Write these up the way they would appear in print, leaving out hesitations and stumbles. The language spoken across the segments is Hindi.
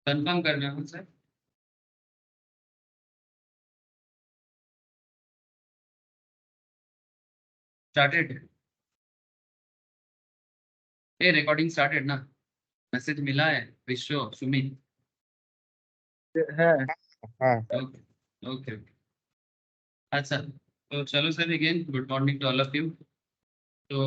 कंफर्म करना है सर। स्टार्टेड ये रिकॉर्डिंग स्टार्टेड ना? मैसेज मिला है विश्व सुमित? है। हाँ ओके ओके ओके। अच्छा तो चलो sir, again good morning to all of you. तो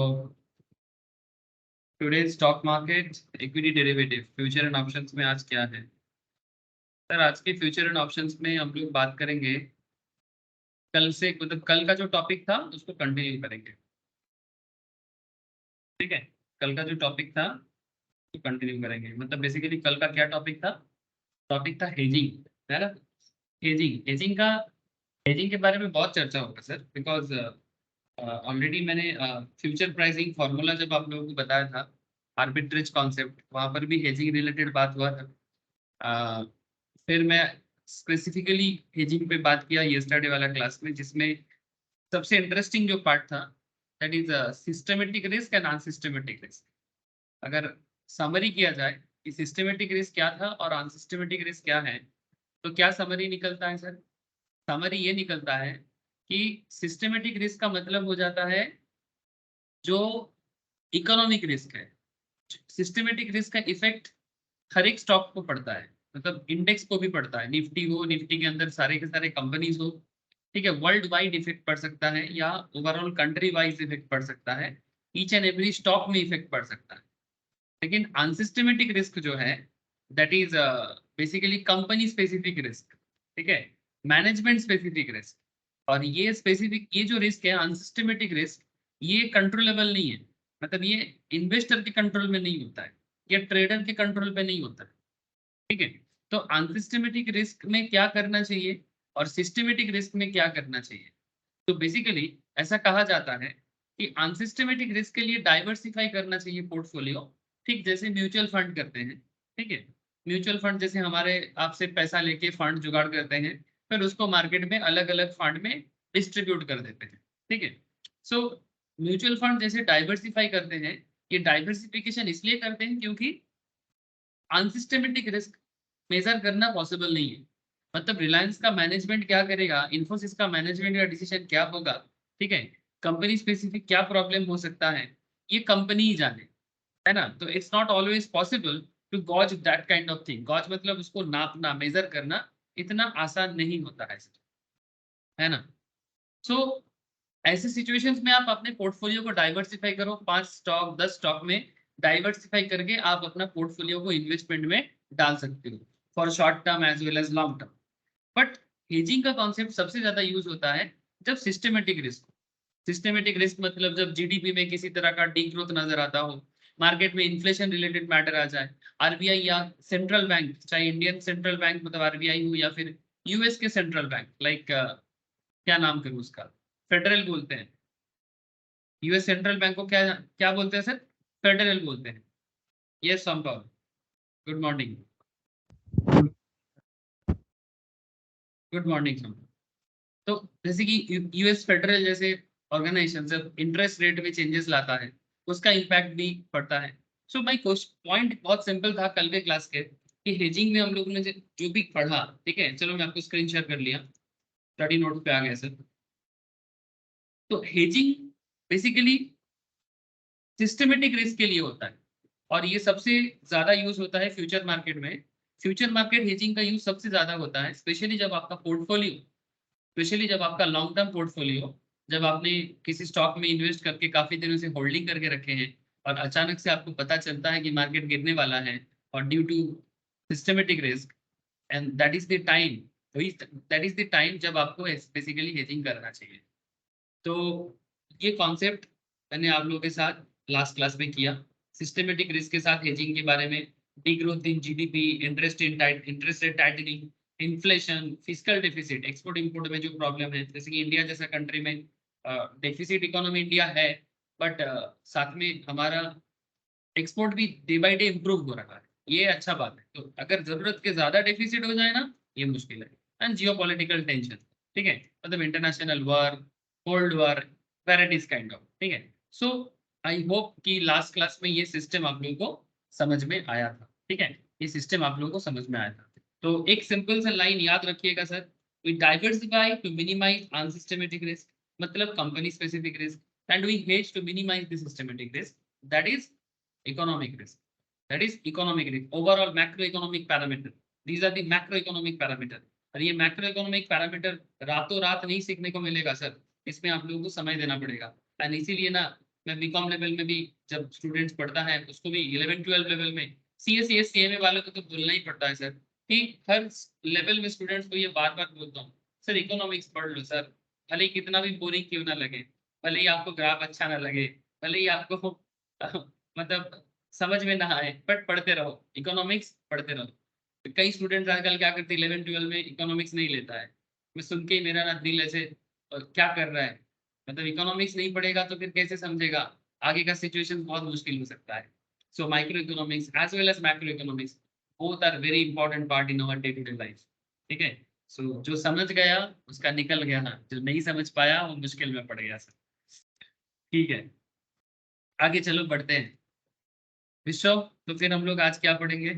today stock market, equity derivative, future and options में आज क्या है सर? आज के फ्यूचर एंड ऑप्शंस में हम लोग बात करेंगे कल से, मतलब कल का जो टॉपिक था उसको कंटिन्यू करेंगे। ठीक है, कल का जो टॉपिक था उसको कंटिन्यू करेंगे। मतलब बेसिकली कल का क्या टॉपिक था? टॉपिक था हेजिंग, है ना? हेजिंग, हेजिंग के बारे में बहुत चर्चा होगा सर, बिकॉज ऑलरेडी मैंने फ्यूचर प्राइसिंग फार्मूला जब आप लोगों को बताया था, आर्बिट्रेज कॉन्सेप्ट, वहां पर भी हेजिंग रिलेटेड बात हुआ था। अ, फिर मैं स्पेसिफिकली हेजिंग पे बात किया यस्टरडे वाला क्लास में, जिसमें सबसे इंटरेस्टिंग जो पार्ट था that is systematic risk and unsystematic risk. अगर समरी किया जाए कि सिस्टमेटिक रिस्क क्या था और अनसिस्टमेटिक रिस्क क्या है, तो क्या समरी निकलता है सर? समरी ये निकलता है कि सिस्टमेटिक रिस्क का मतलब हो जाता है जो इकोनॉमिक रिस्क है। सिस्टमेटिक रिस्क का इफेक्ट हर एक स्टॉक को पड़ता है, मतलब इंडेक्स को भी पड़ता है, निफ्टी हो, निफ्टी के अंदर सारे के सारे कंपनीज हो। ठीक है, वर्ल्ड वाइड इफेक्ट पड़ सकता है या ओवरऑल कंट्री वाइज इफेक्ट पड़ सकता है, ईच एंड एवरी स्टॉक में इफेक्ट पड़ सकता है। लेकिन अनसिस्टमेटिक रिस्क जो है that is basically company specific risk. ठीक है, मैनेजमेंट स्पेसिफिक रिस्क। और ये स्पेसिफिक, ये जो रिस्क है अनसिस्टमेटिक रिस्क, ये कंट्रोलेबल नहीं है। मतलब ये इन्वेस्टर के कंट्रोल में नहीं होता है, ये ट्रेडर के कंट्रोल पे नहीं होता है। ठीक है, तो अनसिस्टमेटिक रिस्क में क्या करना चाहिए और सिस्टमेटिक रिस्क में क्या करना चाहिए? तो बेसिकली ऐसा कहा जाता है कि अनसिस्टमेटिक रिस्क के लिए डाइवर्सिफाई करना चाहिए पोर्टफोलियो। ठीक जैसे म्यूचुअल फंड करते हैं। ठीक है, म्यूचुअल फंड जैसे हमारे आपसे पैसा लेके फंड जुगाड़ करते हैं, फिर उसको मार्केट में अलग अलग फंड में डिस्ट्रीब्यूट कर देते हैं। ठीक है, सो म्यूचुअल फंड जैसे डाइवर्सिफाई करते हैं, ये डाइवर्सिफिकेशन इसलिए करते हैं क्योंकि अनसिस्टमेटिक रिस्क मेजर करना पॉसिबल नहीं है। मतलब रिलायंस का मैनेजमेंट क्या करेगा, इन्फोसिस का मैनेजमेंट का डिसीजन क्या होगा, ठीक है, कंपनी स्पेसिफिक क्या प्रॉब्लम हो सकता है, ये कंपनी ही जाने, है ना? तो it's not always possible to gauge that kind of thing. Gauge मतलब उसको नापना, मेजर करना इतना आसान नहीं होता है ना? सो ऐसे सिचुएशंस में आप अपने पोर्टफोलियो को डाइवर्सिफाई करो, 5 स्टॉक 10 स्टॉक में डाइवर्सिफाई करके आप अपना पोर्टफोलियो को इन्वेस्टमेंट में डाल सकते हो, for short term as well as long term. But hedging का कॉन्सेप्ट सबसे ज्यादा यूज होता है जब सिस्टमेटिक रिस्क। सिस्टमेटिक रिस्क मतलब जब जीडीपी में किसी तरह का डी ग्रोथ नजर आता हो, मार्केट में इन्फ्लेशन रिलेटेड मैटर आ जाए, आरबीआई या सेंट्रल बैंक, चाहे इंडियन सेंट्रल बैंक मतलब आरबीआई हो या फिर यूएस के सेंट्रल बैंक लाइक क्या नाम करूं उसका, फेडरल बोलते हैं। यूएस सेंट्रल बैंक को क्या क्या बोलते हैं सर? फेडरल बोलते हैं। यस संभव, गुड मॉर्निंग। गुड मॉर्निंग संभव। तो जैसे कि यूएस फेडरल जैसे ऑर्गेनाइजेशन जब इंटरेस्ट रेट में चेंजेस लाता है, उसका इम्पैक्ट भी पड़ता है। सो माय पॉइंट बहुत सिंपल था कल के क्लास के, कि हेजिंग में हम लोगों ने जो भी पढ़ा, ठीक है, चलो मैं आपको स्क्रीन शेयर कर लिया, स्टडी नोट पे आ गया सर। तो हेजिंग बेसिकली सिस्टमेटिक रिस्क के लिए होता है, और ये सबसे ज्यादा यूज होता है फ्यूचर मार्केट में। फ्यूचर मार्केट हेजिंग का यूज सबसे ज्यादा होता है, स्पेशली जब आपका पोर्टफोलियो, स्पेशली जब आपका लॉन्ग टर्म पोर्टफोलियो, जब आपने किसी स्टॉक में इन्वेस्ट करके काफी दिनों से होल्डिंग करके रखे हैं और अचानक से आपको पता चलता है कि मार्केट गिरने वाला है, और due to systematic risk, and that is the time, that is the time जब आपको बेसिकली हेजिंग करना चाहिए। तो ये कॉन्सेप्ट मैंने आप लोगों के साथ लास्ट क्लास में किया, सिस्टमेटिक रिस्क के साथ हेजिंग के बारे में, D growth in GDP, interest rate tightening, inflation, physical deficit, export import में जो प्रॉब्लम है, जैसे कि इंडिया जैसा कंट्री में डेफिसिट इकोनॉमी इंडिया है, बट साथ में हमारा एक्सपोर्ट भी डे बाय डे इम्प्रूव हो रहा है, ये अच्छा बात है। तो अगर जरूरत के ज्यादा डेफिसिट हो जाए ना, ये मुश्किल है। एंड जियो पॉलिटिकल टेंशन, ठीक है, मतलब international war, cold war, varieties kind of, ठीक है। सो आई होप कि लास्ट क्लास में ये सिस्टम आप लोगों को समझ में आया था। ठीक है, ये सिस्टम आप लोगों को समझ में आया था। तो एक सिंपल सा लाइन याद रखिएगा sir, we diversify to minimise unsystematic risk, मतलब company specific risk, and we hedge to minimise the systematic risk, that is economic risk, that is economic risk, overall macro economic parameter, these are the macro economic parameter. और ये मैक्रो इकोनॉमिक पैरामीटर रातों रात नहीं सीखने को मिलेगा सर, इसमें आप लोगों को समय देना पड़ेगा। एंड इसीलिए ना मैं बीकॉम लेवल में भी जब स्टूडेंट्स पढ़ता है उसको भी 11-12 लेवल में CA CMA वालों को तो बोलना ही पड़ता है सर, कि हर लेवल में स्टूडेंट्स को ये बार बार बोलता हूँ, सर इकोनॉमिक्स पढ़ लो सर, भले ही कितना भी बोरिंग क्यों ना लगे, भले ही आपको ग्राफ अच्छा ना लगे, भले ही आपको मतलब समझ में ना आए, बट पढ़ते रहो, इकोनॉमिक्स पढ़ते रहो। तो कई स्टूडेंट्स आजकल क्या करते हैं, 11-12 में इकोनॉमिक्स नहीं लेता है, मैं सुन के ही मेरा ना दिल ऐसे क्या कर रहा है, मतलब इकोनॉमिक्स नहीं पढ़ेगा तो फिर कैसे समझेगा, आगे का सिचुएशन बहुत मुश्किल हो सकता है। So micro economics as well as macro economics both are very important part in our day to day life. ठीक है, सो जो समझ गया उसका निकल गया, जो नहीं समझ पाया वो मुश्किल में पड़ गया सर। ठीक है, आगे चलो बढ़ते हैं विश्व। तो फिर हम लोग आज क्या पढ़ेंगे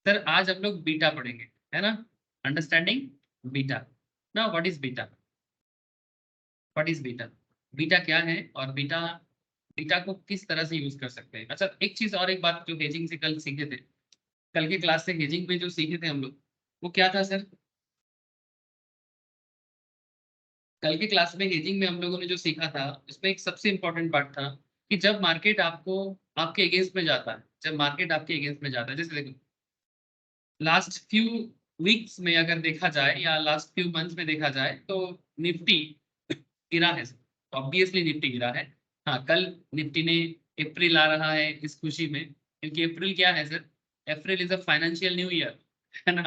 सर, आज हम लोग बीटा पढ़ेंगे, है ना, अंडरस्टैंडिंग बीटा। ना what is beta, what is beta, beta क्या है और बीटा बीटा को किस तरह से यूज कर सकते हैं। अच्छा एक चीज और, एक बात जो हेजिंग से कल सीखे थे, कल की क्लास से हेजिंग में जो सीखे थे हम लोग, वो क्या था सर, कल की क्लास में हेजिंग में हम लोगों ने जो सीखा था उसमें एक सबसे इंपॉर्टेंट पार्ट था कि जब मार्केट आपको आपके अगेंस्ट में जाता है, जब मार्केट आपके अगेंस्ट में जाता है, जैसे देखो लास्ट फ्यू वीक्स में अगर देखा जाए या लास्ट फ्यू मंथ्स में देखा जाए तो निफ्टी गिरा है, ऑब्वियसली निफ्टी गिरा है। हाँ कल निफ्टी ने अप्रैल आ रहा है इस खुशी में, क्योंकि अप्रैल क्या है sir, April is a financial new year, है ना,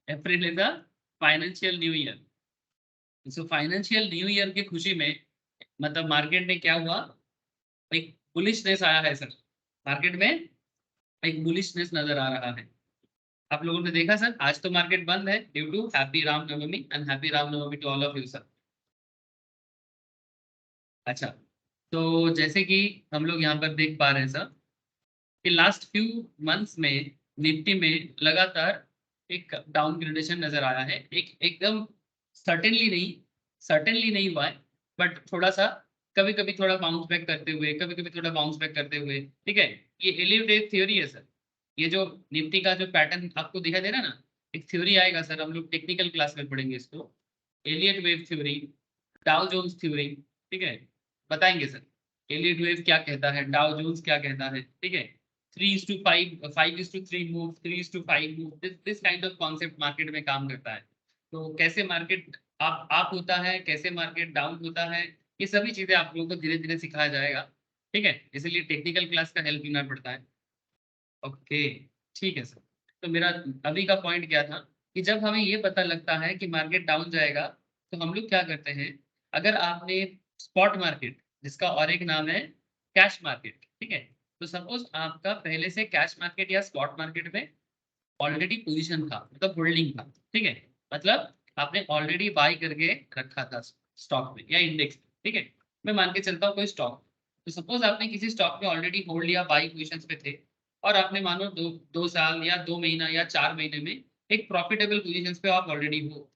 April is a financial new year. So financial new year की खुशी में मतलब मार्केट में क्या हुआ, एक बुलिशनेस आया है सर, मार्केट में एक बुलिशनेस नजर आ रहा है। आप लोगों ने देखा सर, आज तो मार्केट बंद है due to happy Ramnavami, and happy Ramnavami to all of you sir. अच्छा, तो जैसे कि हम लोग यहाँ पर देख पा रहे हैं सर कि लास्ट फ्यू मंथ्स में निफ्टी में लगातार एक डाउन ग्रेडेशन नजर आया है, एक एकदम सर्टेनली नहीं हुआ है, बट थोड़ा सा कभी कभी थोड़ा बाउंस बैक करते हुए, कभी कभी थोड़ा बाउंस बैक करते हुए। ठीक है, ये एलियट वेव थ्योरी है सर, ये जो निफ्टी का जो पैटर्न आपको दिखाई दे रहा है ना, एक थ्योरी आएगा सर, हम लोग टेक्निकल क्लास में पढ़ेंगे इसको, Elliott wave theory, Dow Jones theory. ठीक है, बताएंगे सर एलियट वेव क्या कहता है, डाउ जोन्स क्या कहता है। ठीक है, 3:5, 5:3 move, 3:5 move, this kind of concept market में काम करता है। तो कैसे मार्केट आप होता है, कैसे मार्केट डाउन होता है, ये सभी चीजें आप लोगों को धीरे धीरे सिखाया जाएगा। ठीक है, इसलिए टेक्निकल क्लास का हेल्प लेना पड़ता है। ओके, ठीक है सर। तो मेरा अभी का पॉइंट क्या था कि जब हमें ये पता लगता है कि मार्केट डाउन जाएगा तो हम लोग क्या करते हैं, अगर आपने स्पॉट मार्केट, जिसका और एक नाम है कैश मार्केट, ठीक है, तो सपोज आपका पहले से कैश मार्केट या स्पॉट मार्केट में ऑलरेडी पोजीशन था, मतलब होल्डिंग था। ठीक है, मतलब आपने ऑलरेडी बाई करके रखा था स्टॉक में या इंडेक्स में। ठीक है, मैं मान के चलता हूँ कोई स्टॉक, तो सपोज आपने किसी स्टॉक में ऑलरेडी होल्ड या बाई पोजीशन पे थे, और आपने मानो दो साल या 2 महीना या 4 महीने में एक प्रॉफिटेबल पोजीशन पे आप ऑलरेडी हो,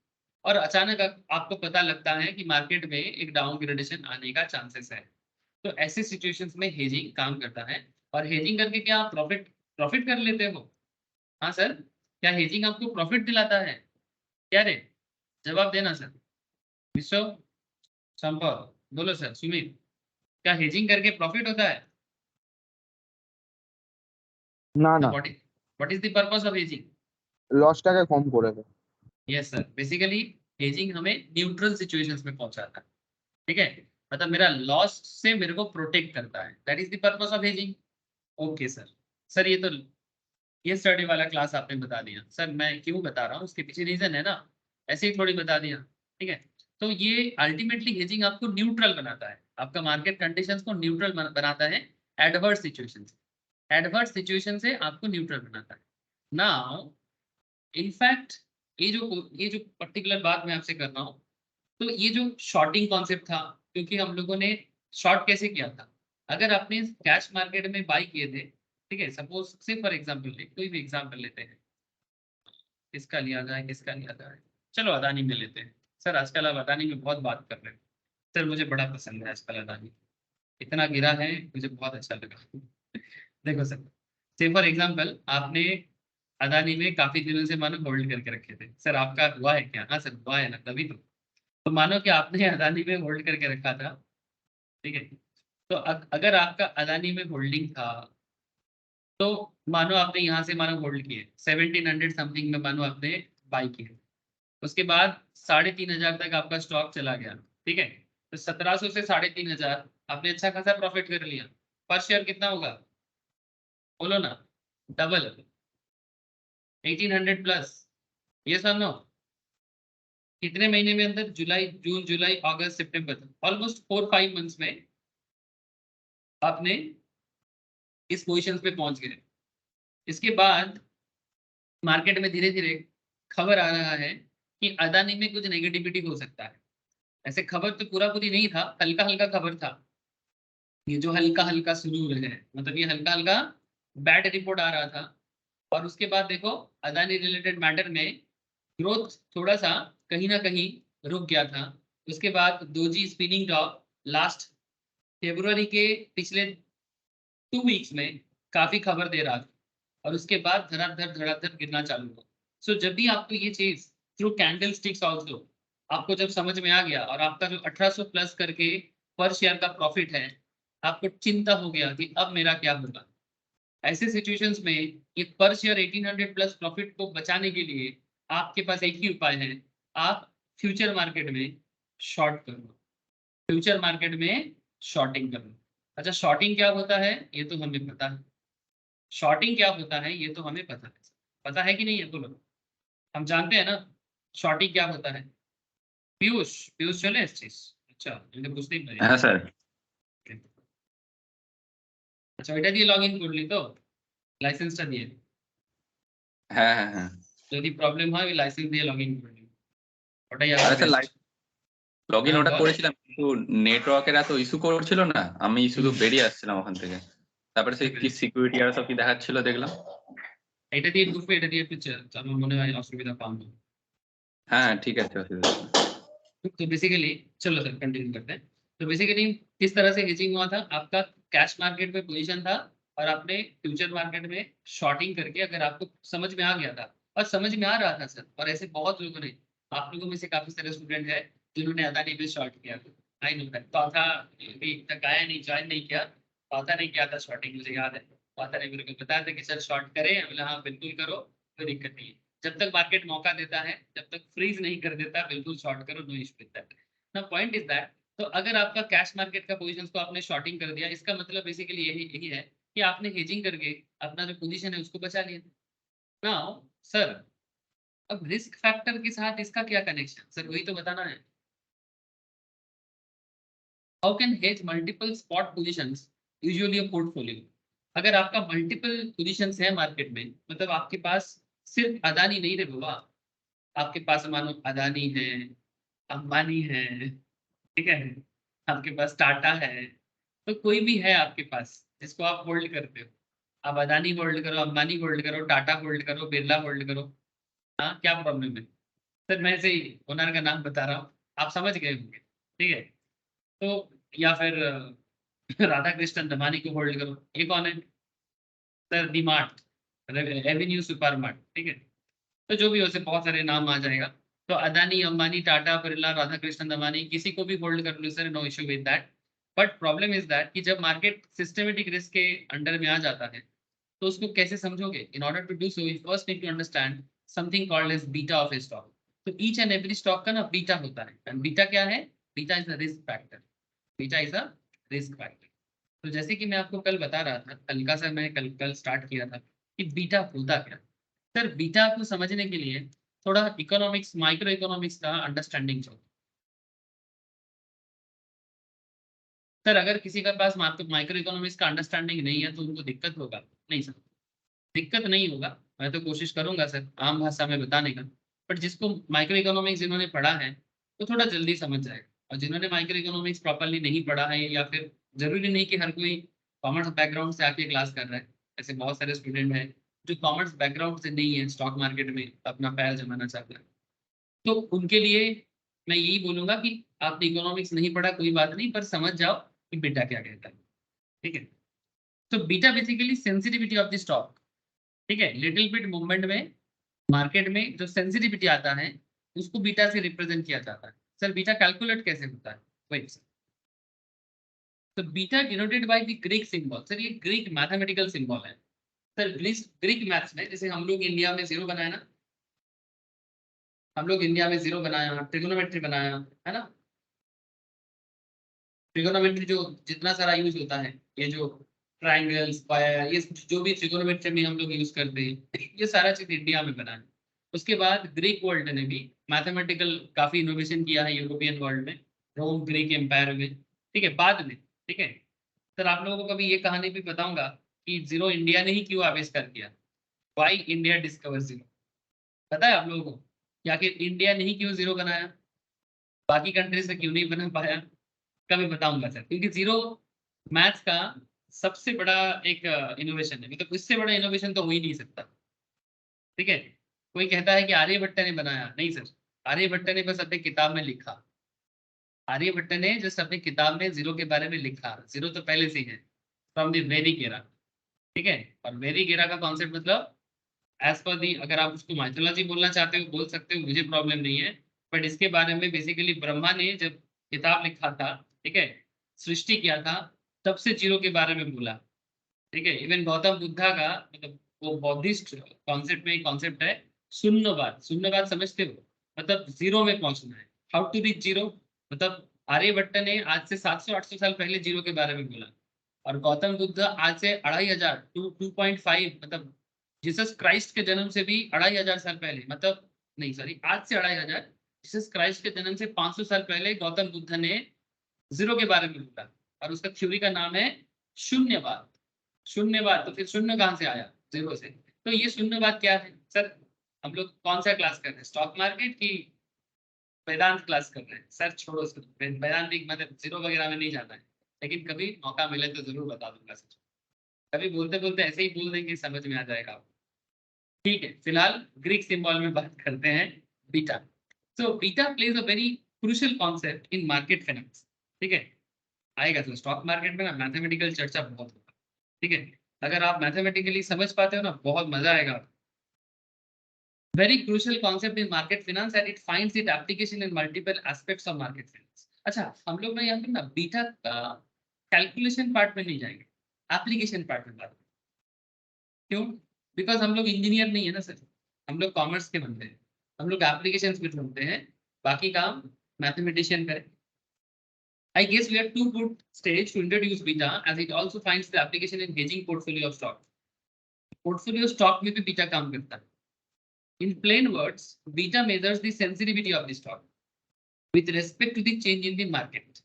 और अचानक आपको पता लगता है कि मार्केट में एक डाउन ग्रेडेशन आने का चांसेस है, तो ऐसे सिचुएशंस में हेजिंग काम करता है। और हेजिंग करके क्या आप प्रॉफिट प्रॉफिट कर लेते हो? हाँ सर, क्या हेजिंग आपको प्रॉफिट दिलाता है? क्या रे, जवाब देना सर। विश्व, संभव, बोलो सर, सुमित, क्या हेजिंग करके प्रॉफिट होता है? না না, what is the purpose of hedging? লসটাকে কম করে দেয়। यस सर, बेसिकली हेजिंग हमें न्यूट्रल सिचुएशंस में पहुंचाता है। ठीक है, मतलब मेरा लॉस से मेरे को प्रोटेक्ट करता है, that is the purpose of hedging. Okay sir, sir ये तो ये स्टडी वाला क्लास आपने बता दिया सर, मैं क्यों बता रहा हूँ उसके पीछे रीजन है ना, ऐसे ही थोड़ी बता दिया। ठीक है, तो ये अल्टीमेटली हेजिंग आपको न्यूट्रल बनाता है, आपका मार्केट कंडीशंस को न्यूट्रल बनाता है एडवर्स सिचुएशन से, एडवर्स सिचुएशन से आपको न्यूट्रल बनाता है। नाउ इनफैक्ट ये जो पर्टिकुलर बात मैं आपसे कर रहा हूँ, तो ये जो शॉर्टिंग कॉन्सेप्ट था, क्योंकि हम लोगों ने शॉर्ट कैसे किया था, अगर आपने कैश मार्केट में बाई किए थे ठीक है, सपोज से फॉर एग्जाम्पल कोई भी एग्जाम्पल लेते हैं, किसका लिया जाए, किसका लिया जाए, चलो अदानी में लेते हैं। सर आजकल आप अदानी में बहुत बात कर रहे हैं, सर मुझे बड़ा पसंद है आजकल अदानी, इतना गिरा है, मुझे बहुत अच्छा लगा। देखो सर, से फॉर एग्जाम्पल आपने अदानी में काफी दिनों से मानो होल्ड करके रखे थे, सर आपका हुआ है क्या? हाँ सर हुआ है ना, तभी तो मानो कि आपने अदानी में होल्ड करके रखा था, ठीक है। तो अगर आपका अदानी में होल्डिंग था, तो मानो आपने यहाँ से मानो होल्ड किए 1700 समथिंग में, मानो आपने बाई किए, उसके बाद 3500 तक आपका स्टॉक चला गया, ठीक है। तो 1700 से 3500 आपने अच्छा खासा प्रॉफिट कर लिया। पर शेयर कितना होगा बोलो ना, डबल, 1800 प्लस, ये सर नो। कितने महीने में अंदर? जुलाई, जून, जुलाई, अगस्त, सितंबर, ऑलमोस्ट 4-5 मंथ्स में आपने इस पोजीशन पे पहुंच गए। इसके बाद मार्केट में धीरे धीरे खबर आ रहा है कि अदानी में कुछ नेगेटिविटी हो सकता है। ऐसे खबर तो पूरा पूरी नहीं था, हल्का हल्का खबर था, ये जो हल्का हल्का शुरू है, मतलब ये हल्का हल्का बैड रिपोर्ट आ रहा था। और उसके बाद देखो अदानी रिलेटेड मैटर में ग्रोथ थोड़ा सा कहीं ना कहीं रुक गया था। उसके बाद दोजी स्पिनिंग टॉप लास्ट फरवरी के पिछले 2 वीक्स में काफी खबर दे रहा था, और उसके बाद धड़ाधड़ धड़ाधड़ गिरना चालू हुआ। सो जब भी आपको ये चीज थ्रू कैंडल स्टिक्स ऑल्सो आपको जब समझ में आ गया, और आपका जो 1800 प्लस करके पर शेयर का प्रॉफिट है, आपको चिंता हो गया कि अब मेरा क्या होगा। ऐसे सिचुएशंस में ये पर शेयर 1800 प्लस प्रॉफिट को बचाने के लिए आपके पास एक ही उपाय है, आप फ्यूचर मार्केट में शॉर्ट करो, फ्यूचर मार्केट में शॉर्टिंग करो। अच्छा शॉर्टिंग क्या होता है ये तो हमें पता है, शॉर्टिंग क्या होता है ये तो हमें पता है कि नहीं है बोलो, हम जानते हैं ना शॉर्टिंग क्या होता है। पीयूष, पीयूष चले इस चीज, अच्छा मैंने पूछते ही पड़े। হ্যাঁ স্যার। আচ্ছা ওইটা দিয়ে লগ ইন করলি তো, লাইসেন্সটা দিয়ে, হ্যাঁ, হ্যাঁ, হ্যাঁ। যদি প্রবলেম হয় ওই লাইসেন্স দিয়ে লগ ইন করলি, ওটাই আরে আবার স্যার বেস্ট। লগইন হ্যাঁ ওটা বল। করেছিলাম কিন্তু নেটওয়ার্কের এত ইস্যু করছিল না। আমি শুধু বেরিয়ে আসছিলাম ওখান থেকে। তারপরে সেই কি সিকিউরিটি আর সব কি দেখাচ্ছিল দেখলাম। এটা দিয়ে ঢুকবে, এটা দিয়ে একটু আমার মনে হয় অসুবিধা পাবো না। হ্যাঁ, ঠিক আছে অসুবিধা নেই। तो बेसिकली चलो सर कंटिन्यू करते हैं। तो बेसिकली किस तरह से हेजिंग हुआ था, आपका कैश मार्केट में पोजीशन था, और आपने फ्यूचर मार्केट में शॉर्टिंग करके, अगर आपको समझ में आ गया था, और समझ में आ रहा था सर, और ऐसे बहुत लोगों ने, आप लोगों में से काफी सारे स्टूडेंट है जिन्होंने अदानी में शॉर्ट किया था। आई नो दैट, चौथा अभी तक आया नहीं, ज्वाइन नहीं किया, चौथा नहीं किया था शॉर्टिंग, मुझे याद है। चौथा ने मेरे को बताया था कि सर शॉर्ट करें, बोला हाँ बिल्कुल करो, कोई दिक्कत नहीं है। जब तक मार्केट मौका देता है, जब तक फ्रीज नहीं कर देता, बिल्कुल शॉर्ट करो, नो इशू विद दैट। ना पॉइंट इज दैट, तो अगर आपका कैश मार्केट का पोजीशंस को आपने शॉर्टिंग कर दिया, इसका मतलब बेसिकली यही है कि आपने हेजिंग करके अपना जो पोजीशन है उसको बचा लिया। नाउ सर, अब रिस्क फैक्टर के साथ इसका क्या कनेक्शन, सर वही तो बताना है। How can hedge multiple spot positions usually a portfolio. अगर आपका मल्टीपल पोजीशंस है मार्केट में, मतलब आपके पास सिर्फ अदानी नहीं रे बाबा, आपके पास मानो अदानी है, अंबानी है, ठीक है, आपके पास टाटा है, तो कोई भी है आपके पास जिसको आप होल्ड करते हो। आप अदानी होल्ड करो, अंबानी होल्ड करो, टाटा होल्ड करो, बिरला होल्ड करो, हाँ क्या प्रॉब्लम है। सर मैं ऐसे ही ओनर का नाम बता रहा हूँ, आप समझ गए होंगे, ठीक है। तो या फिर राधा कृष्णन दमानी को होल्ड करो, ये कौन है sir? DMart, revenue super mart, ठीक है। तो जो भी हो से बहुत सारे नाम आ जाएगा। तो अदानी, अंबानी, टाटा, बिरला, राधा कृष्णन अंबानी, किसी को भी होल्ड कर लो sir, no issue with that. But problem is that कि जब मार्केट सिस्टमेटिक रिस्क के अंडर में आ जाता है, तो उसको कैसे समझोगे? In order to do so you first need to understand something called as beta of a stock. तो ईच एंड एवरी स्टॉक का ना बीटा होता है, एंड बीटा क्या है? Beta is a risk factor, beta is a risk factor. तो जैसे कि मैं आपको कल बता रहा था, हल्का सा मैं कल कल स्टार्ट किया था कि बीटा होता क्या। सर बीटा को समझने के लिए थोड़ा इकोनॉमिक्स, माइक्रो इकोनॉमिक्स का अंडरस्टैंडिंग चाहिए। सर अगर किसी के पास माइक्रो इकोनॉमिक्स का अंडरस्टैंडिंग नहीं है तो उनको दिक्कत होगा? नहीं सर, दिक्कत नहीं होगा, मैं तो कोशिश करूंगा सर आम भाषा में बताने का। बट जिसको माइक्रो इकोनॉमिक्स जिन्होंने पढ़ा है तो थोड़ा जल्दी समझ जाएगा, और जिन्होंने माइक्रो इकोनॉमिक्स प्रॉपरली नहीं पढ़ा है, या फिर जरूरी नहीं कि हर कोई कॉमर्स बैकग्राउंड से आके क्लास कर रहा है, ऐसे बहुत सारे स्टूडेंट हैं जो कॉमर्स बैकग्राउंड से नहीं है, स्टॉक मार्केट में अपना पैर जमाना चाहते हैं, तो उनके लिए मैं यही बोलूंगा कि आपने इकोनॉमिक्स नहीं पढ़ा कोई बात नहीं, पर समझ जाओ कि बीटा क्या कहता है। ठीक है, तो beta basically sensitivity of the stock. ठीक है, लिटिल बिट मूवमेंट में मार्केट में जो सेंसिटिविटी आता है उसको बीटा से रिप्रेजेंट किया जाता है। सर बीटा कैलकुलेट कैसे होता है? वही सर, तो beta denoted by the Greek symbol. Sir ये ग्रीक मैथमेटिकल सिंबल है। सर ग्रीक मैथ्स में जैसे हम लोग इंडिया में जीरो बनाया ना, हम लोग इंडिया में जीरो बनाया, ट्रिगोनोमेट्री बनाया, है ना। ट्रिगोनोमेट्री जो जितना सारा यूज होता है, ये जो ट्राइंगल, स्क्वायर, ये जो भी ट्रिगोनोमेट्री में हम लोग यूज करते हैं, ये सारा चीज इंडिया में बना है। उसके बाद ग्रीक वर्ल्ड ने भी मैथमेटिकल काफी इनोवेशन किया है यूरोपियन वर्ल्ड में, रोम ग्रीक एम्पायर में। ठीक है, बाद में। ठीक है सर, आप लोगों को कभी ये कहानी भी बताऊंगा कि जीरो इंडिया ने ही क्यों आविष्कार किया, वाई इंडिया डिस्कवर जीरो। पता है आप लोगों को कि आखिर इंडिया ने ही क्यों जीरो बनाया, बाकी कंट्री से क्यों नहीं बना पाया? कभी बताऊंगा सर, क्योंकि जीरो मैथ्स का सबसे बड़ा एक इनोवेशन है, मतलब इससे बड़ा इनोवेशन तो हो ही नहीं सकता। ठीक है, कोई कहता है कि आर्यभट्ट ने बनाया, नहीं सर, आर्यभट्ट ने बस अपनी किताब में लिखा। आर्यभट्ट ने जस्ट अपनी किताब में जीरो के बारे में लिखा, जीरो तो पहले से ही है, फ्रॉम द वैदिक एरा। ठीक है, और वैदिक एरा का कॉन्सेप्ट मतलब एज पर दी, अगर आप उसको माइथोलॉजी बोलना चाहते हो बोल सकते हो, मुझे प्रॉब्लम नहीं है। बट इसके बारे में बेसिकली ब्रह्मा ने जब किताब लिखा था, ठीक है, सृष्टि किया था, तब से जीरो के बारे में बोला। ठीक है, इवन गौतम बुद्धा का मतलब वो बौद्धिस्ट कॉन्सेप्ट में कॉन्सेप्ट है शून्यवाद। शून्यवाद समझते हो, मतलब जीरो में पहुंचना है, हाउ टू रीच जीरो। मतलब आर्यभट्ट ने आज से 700-800 साल पहले जीरो के बारे में बोला, और गौतम बुद्ध आज से 2500 2.5 मतलब जीसस क्राइस्ट के जन्म से भी 2500 साल पहले, मतलब नहीं सॉरी, आज से 2500, जीसस क्राइस्ट के जन्म से 500 साल पहले गौतम बुद्ध ने जीरो के बारे में बोला, और उसका थ्योरी का नाम है शून्यवाद। शून्यवाद, तो फिर शून्य कहाँ से आया? जीरो से। तो ये शून्यवाद क्या है सर? हम लोग कौन सा क्लास कर रहे हैं, स्टॉक मार्केट की वेदांत क्लास कर रहे हैं? सर छोड़ो सर, वेदांतिक मतलब जीरो वगैरह में नहीं जाना है, लेकिन कभी मौका मिले तो जरूर बता दूंगा सर। कभी बोलते बोलते ऐसे ही बोल देंगे, समझ में आ जाएगा आपको। ठीक है, फिलहाल ग्रीक सिंबल में बात करते हैं, beta. So beta plays a very crucial concept in market finance. ठीक है, आएगा तो स्टॉक मार्केट में ना मैथमेटिकल चर्चा बहुत होगा। ठीक है, अगर आप मैथमेटिकली समझ पाते हो ना, बहुत मजा आएगा। Very crucial concept in market finance and it finds it application in multiple aspects of market finance. अच्छा, हम लोग ना यहाँ पे ना बीटा कैलकुलेशन पार्ट में नहीं जाएंगे, एप्लीकेशन पार्ट में बात करेंगे। क्यों? बिकॉज हम लोग इंजीनियर नहीं है ना सर, हम लोग कॉमर्स के बंदे हैं, हम लोग एप्लीकेशन में ढूंढते हैं, बाकी काम मैथमेटिशियन करें। I guess we are too good stage to introduce beta as it also finds the application in hedging portfolio of stock. Portfolio stock में भी बीटा काम करता है। In plain words, beta measures the sensitivity of the stock with respect to the change in the market.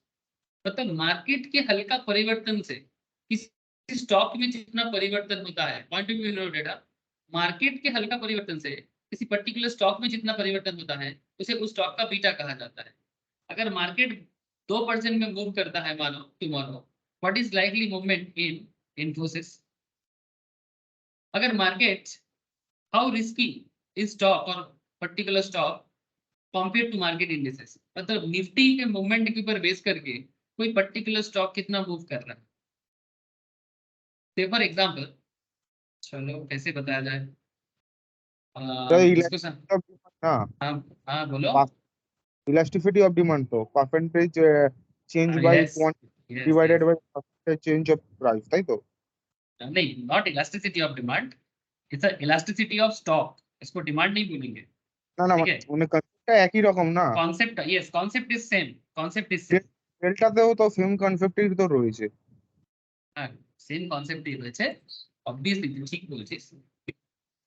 मतलब मार्केट के हल्का परिवर्तन से किसी स्टॉक में जितना परिवर्तन होता है, point of view data, market के हल्का परिवर्तन से किसी पर्टिकुलर स्टॉक में जितना परिवर्तन होता है उसे उस स्टॉक का बीटा कहा जाता है। अगर मार्केट 2% में मूव करता है मानो tomorrow, what is likely movement in Infosys? अगर market, how risky is stock और particular stock compare to market indices, मतलब निफ्टी के मूवमेंट के ऊपर बेस करके कोई पर्टिकुलर स्टॉक कितना मूव कर रहा है। से फॉर एग्जांपल, चलो कैसे बताया जाए, तो इसको सर, ना हाँ हाँ बोलो। इलास्टिसिटी ऑफ डिमांड तो percentage change bye yes, quantity yes, divided yes. By percentage change of price, ताई तो। नहीं, not elasticity of demand, it's elasticity of stock, इसको डिमांड नहीं बोलेंगे। না না ठीक মানে है, মানে কনসেপ্টটা একই রকম না। Concept, yes concept is same, concept is same. ডেল্টাতেও তো সেম কনসেপ্টই তো রয়েছে। হ্যাঁ, সেম কনসেপ্টই রয়েছে, অবভিয়াসলি তুই ঠিক বলছিস,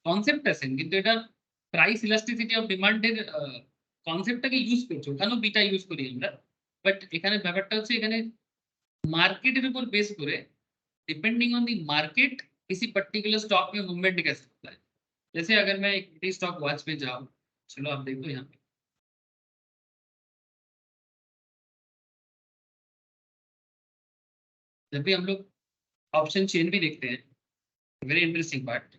কনসেপ্টটা সেম, কিন্তু এটা প্রাইস ইলাস্টিসিটি অফ ডিমান্ডের কনসেপ্টটাকে ইউজ করছে, ওখানেও বিটা ইউজ করি আমরা। বাট এখানে ব্যাপারটা হচ্ছে, এখানে मार्केट উপর बेस করে, डिपेंडिंग ऑन द मार्केट, किसी पर्टिकुलर स्टॉक में मूवमेंट कैसे होता है। जैसे अगर मैं इक्विटी स्टॉक वॉच में जाऊं, चलो आप देखो यहाँ पे, जब भी हम लोग ऑप्शन चेन भी देखते हैं, वेरी इंटरेस्टिंग पार्ट।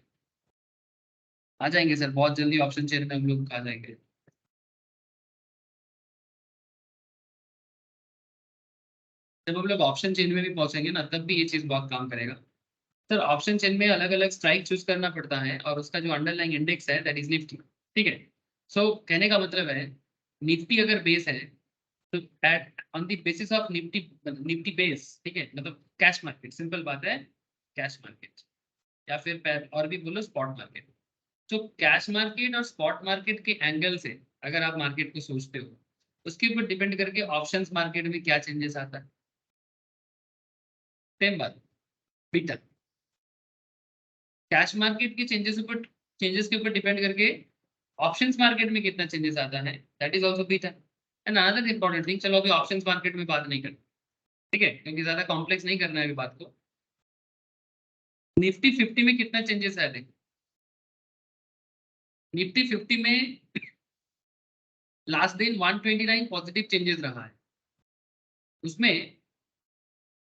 आ जाएंगे सर बहुत जल्दी ऑप्शन चेन में हम लोग आ जाएंगे। जब हम लोग ऑप्शन चेन में भी पहुंचेंगे ना तब भी ये चीज बहुत काम करेगा। सर ऑप्शन चेन में अलग अलग स्ट्राइक चूज करना पड़ता है और उसका जो अंडरलाइंग इंडेक्स है दैट इज निफ्टी। ठीक है। सो कहने का मतलब है निफ्टी अगर बेस है तो at on the basis of Nifty, Nifty base, ठीक है, मतलब कैश मार्केट, सिंपल बात है, कैश मार्केट या फिर और भी बोलो स्पॉट मार्केट। तो कैश मार्केट और स्पॉट मार्केट के एंगल से अगर आप मार्केट को सोचते हो उसके ऊपर डिपेंड करके ऑप्शंस मार्केट में क्या चेंजेस आता है। सेम बात बीटा कैश मार्केट के चेंजेस के ऊपर डिपेंड करके ऑप्शंस मार्केट में कितना चेंजेस आता है that is also beta. And another important thing, चलो अभी ऑप्शंस मार्केट में बात नहीं करते, ठीक है, क्योंकि ज्यादा कॉम्प्लेक्स नहीं करना है अभी बात को। निफ्टी 50 में कितना चेंजेस आए थे? निफ्टी 50 में लास्ट दिन 129 पॉजिटिव चेंजेस रहा है। उसमें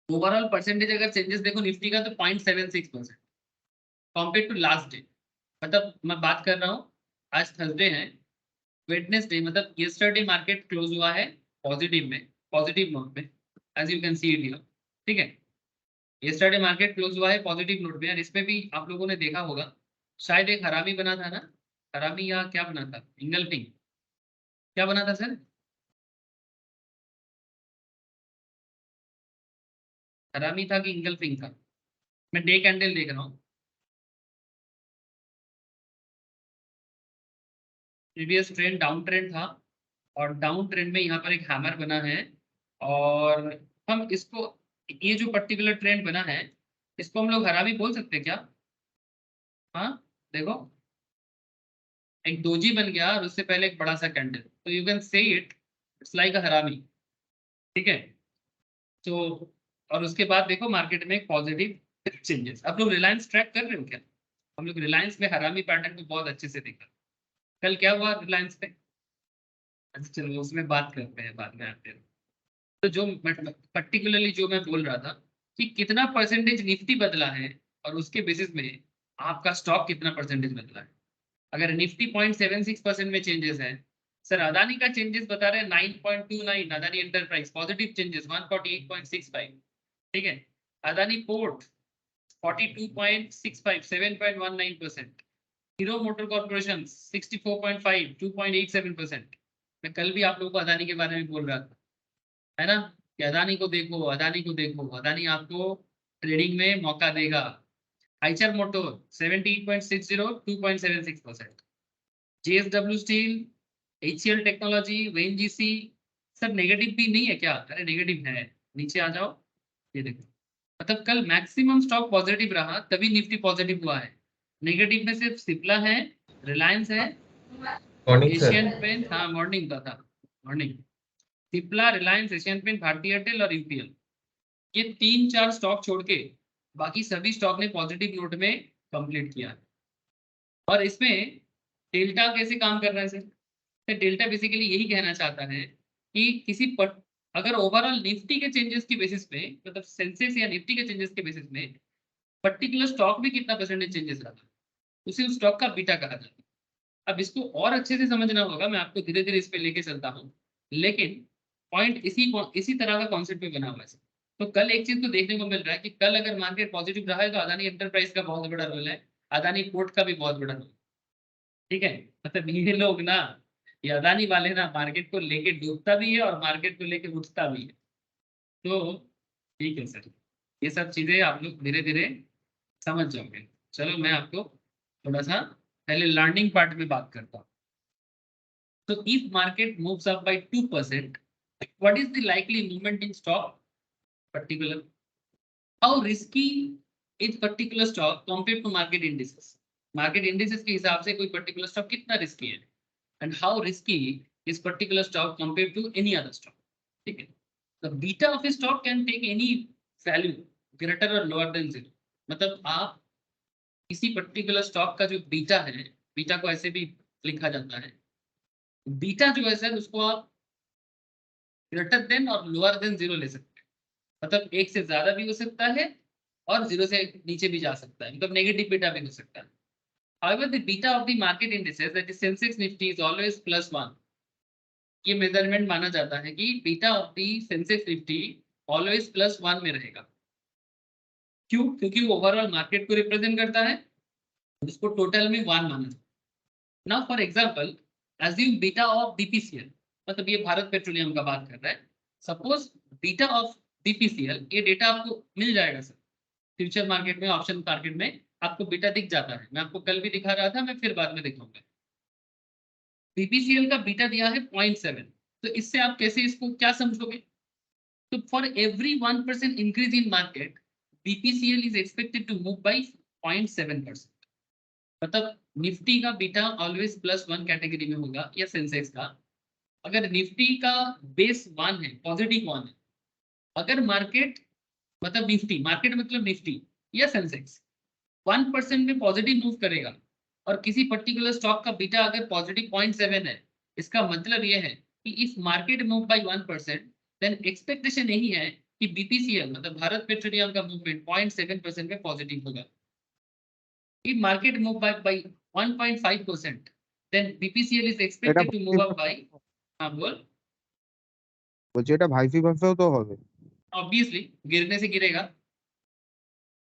ओवरऑल परसेंटेज अगर चेंजेस देखो निफ्टी का तो 0.76% कॉम्पेयर टू लास्ट डे। मतलब मैं बात कर रहा हूँ आज थर्सडे है, वेडनेसडे मतलब यस्टरडे मार्केट क्लोज हुआ है पॉजिटिव में, पॉजिटिव नोट पे, as you can see it here. ठीक है, यस्टरडे मार्केट क्लोज हुआ है पॉजिटिव नोट पे और इसमें भी आप लोगों ने देखा होगा शायद एक हरामी बना था ना, हरामी या क्या बना था, इंगल्फिंग, क्या बना था सर? हरामी था कि इंगल्फिंग था? मैं डे कैंडल देख रहा हूँ, प्रीवियस ट्रेंड डाउन ट्रेंड था और डाउन ट्रेंड में यहाँ पर एक हैमर बना है और हम इसको, ये जो पर्टिकुलर ट्रेंड बना है इसको हम लोग हरामी बोल सकते हैं क्या? हाँ देखो, एक डोजी बन गया और उससे पहले एक बड़ा सा कैंडल, तो you can say it's like अ हरामी। ठीक है, तो और उसके बाद देखो मार्केट में एक पॉजिटिव चेंजेस। आप लोग रिलायंस ट्रैक कर रहे हो क्या? हम लोग रिलायंस में हरामी पैटर्न को बहुत अच्छे से देखा। कल क्या हुआ रिलायंस पे? अच्छा चलो उसमें बात करते हैं, बाद में आते हैं। तो जो पर्टिकुलरली जो मैं बोल रहा था कि कितना परसेंटेज निफ्टी बदला है और उसके बेसिस में आपका स्टॉक कितना परसेंटेज बदला है। अगर निफ्टी 0.76% में चेंजेस है, सर अदानी का चेंजेस बता रहे हैं 9.29, अदानी एंटरप्राइज पॉजिटिव चेंजेस 148.65। ठीक है, Adani port 42.65 7.19%, hero motor corporation 64.5 2.87%। मैं कल भी आप लोगों को अदानी के बारे में बोल रहा था, है ना, कि अदानी को देखो, अदानी को देखो, अदानी आपको ट्रेडिंग में मौका देगा। Eicher motor 78.60 2.76%, JSW steel, HCL technology, वेनजीसी, सब नेगेटिव भी नहीं है क्या? अरे नेगेटिव है, नीचे आ जाओ, ये देखो, मतलब कल मैक्सिमम स्टॉक पॉजिटिव रहा तभी निफ्टी पॉजिटिव हुआ है। नेगेटिव में सिर्फ सिप्ला है, रिलायंस है, मॉर्निंग सर। एशियन पेंट, हाँ मॉर्निंग का था, morning, Cipla, Reliance, Asian paint, Bharti Airtel और यूपीएल, ये 3-4 स्टॉक छोड़ के बाकी सभी स्टॉक ने पॉजिटिव नोट में कंप्लीट किया। और इसमें डेल्टा कैसे काम कर रहा है सर? तो डेल्टा बेसिकली यही कहना चाहता है कि अगर ओवरऑल निफ्टी के चेंजेस की बेसिस पे, मतलब सेंसेक्स या निफ्टी के चेंजेस के बेसिस में पर्टिकुलर स्टॉक में कितना परसेंटेज चेंजेस रहा है उसे उस स्टॉक का बीटा कहा जाता है। अब इसको और अच्छे से समझना होगा, मैं आपको धीरे धीरे इस पे लेके चलता हूँ, लेकिन पॉइंट इसी तरह का कॉन्सेप्ट पे बना हुआ है। तो कल एक चीज तो देखने को मिल रहा है कि कल अगर मार्केट पॉजिटिव रहा है तो अदानी एंटरप्राइज का बहुत बड़ा रोल है, अदानी पोर्ट का भी बहुत बड़ा रोल। ठीक है, मतलब ये लोग ना, ये अदानी वाले ना मार्केट को लेके डूबता भी है और मार्केट को लेके उठता भी है। तो ठीक है सर, ये सब चीजें आप लोग धीरे धीरे समझ जाओगे। चलो मैं आपको थोड़ा सा पहले लर्निंग पार्ट में बात करता हूँ। तो if market moves up by 2%, what is the likely movement in stock particular? How risky is particular stock compare to market indices? Market indices के हिसाब से कोई पर्टिकुलर स्टॉक कितना रिस्की है, and how risky is particular stock compare to any other stock. ठीक है, the beta of a stock can take any value greater और लोअर देन 0। मतलब आप किसी पर्टिकुलर स्टॉक का जो बीटा है, बीटा को ऐसे भी लिखा जाता है, बीटा जो है सर उसको आप ग्रेटर देन और लोअर देन 0 ले सकते हैं। मतलब एक से ज्यादा भी हो सकता है और 0 से नीचे भी जा सकता है, मतलब नेगेटिव बीटा भी हो सकता है। However, the beta of the market indices, that is Sensex Nifty, is always +1. ये मेजरमेंट माना जाता है कि beta of the Sensex Nifty always +1 में रहेगा। क्यों? क्योंकि वो ओवरऑल मार्केट को रिप्रेजेंट करता है, उसको टोटल में 1 माना जाता है। Now for example assume beta of BPCL, मतलब ये भारत पेट्रोलियम का बात कर रहा है। सपोज बीटा ऑफ बीपीसीएल, ये डेटा आपको मिल जाएगा सर फ्यूचर मार्केट में, ऑप्शन मार्केट में आपको बीटा दिख जाता है। मैं आपको कल भी दिखा रहा था, मैं फिर बाद में दिखाऊंगा। बीपीसीएल का बीटा दिया है 0.7, तो इससे आप कैसे इसको क्या समझोगे? तो for every 1% increase in market BPCL is expected to move by 0.7%। मतलब निफ्टी का बीटा ऑलवेज +1 कैटेगरी में होगा, या सेंसेक्स का। अगर निफ्टी का बेस 1 है, पॉजिटिव 1 है, अगर मार्केट मतलब निफ्टी, मार्केट मतलब निफ्टी या सेंसेक्स 1% में पॉजिटिव मूव करेगा और किसी पर्टिकुलर स्टॉक का बीटा अगर पॉजिटिव 0.7 है, इसका मतलब ये है कि if market move by 1%, then expectation यही है कि बीपीसीएल मतलब भारत पेट्रोलियम का मूवमेंट 0.7% में पॉजिटिव होगा। If market move back by 1.5%, then BPCL is expected to move up by, बोल, বলছি এটা ভাইসি ভার্সাও তো হবে। obviously गिरने से गिरेगा,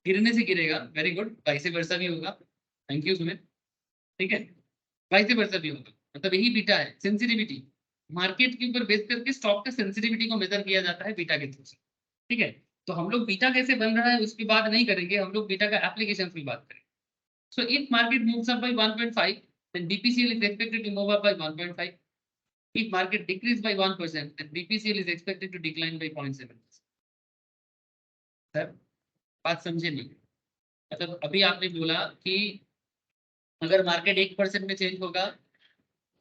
गिरने से गिरेगा। वेरी गुड, वाइस वर्सा भी होगा। Thank you Sumit. ठीक है, वाइस वर्सा भी होगा, मतलब यही बीटा है। सेंसिटिविटी मार्केट के ऊपर बेस करके स्टॉक का सेंसिटिविटी को मेजर किया जाता है बीटा के थ्रू से। ठीक है, तो हम लोग बीटा कैसे बन रहा है उसकी बात नहीं करेंगे, हम लोग बीटा का एप्लीकेशन की बात करेंगे। So if market moves up by 1.5, then BPCL is expected to move up by 1.5. If market decrease by 1%, then BPCL is expected to decline by 0.7%. Sir बात समझे नहीं? मतलब अभी आपने बोला कि अगर मार्केट 1% में चेंज होगा,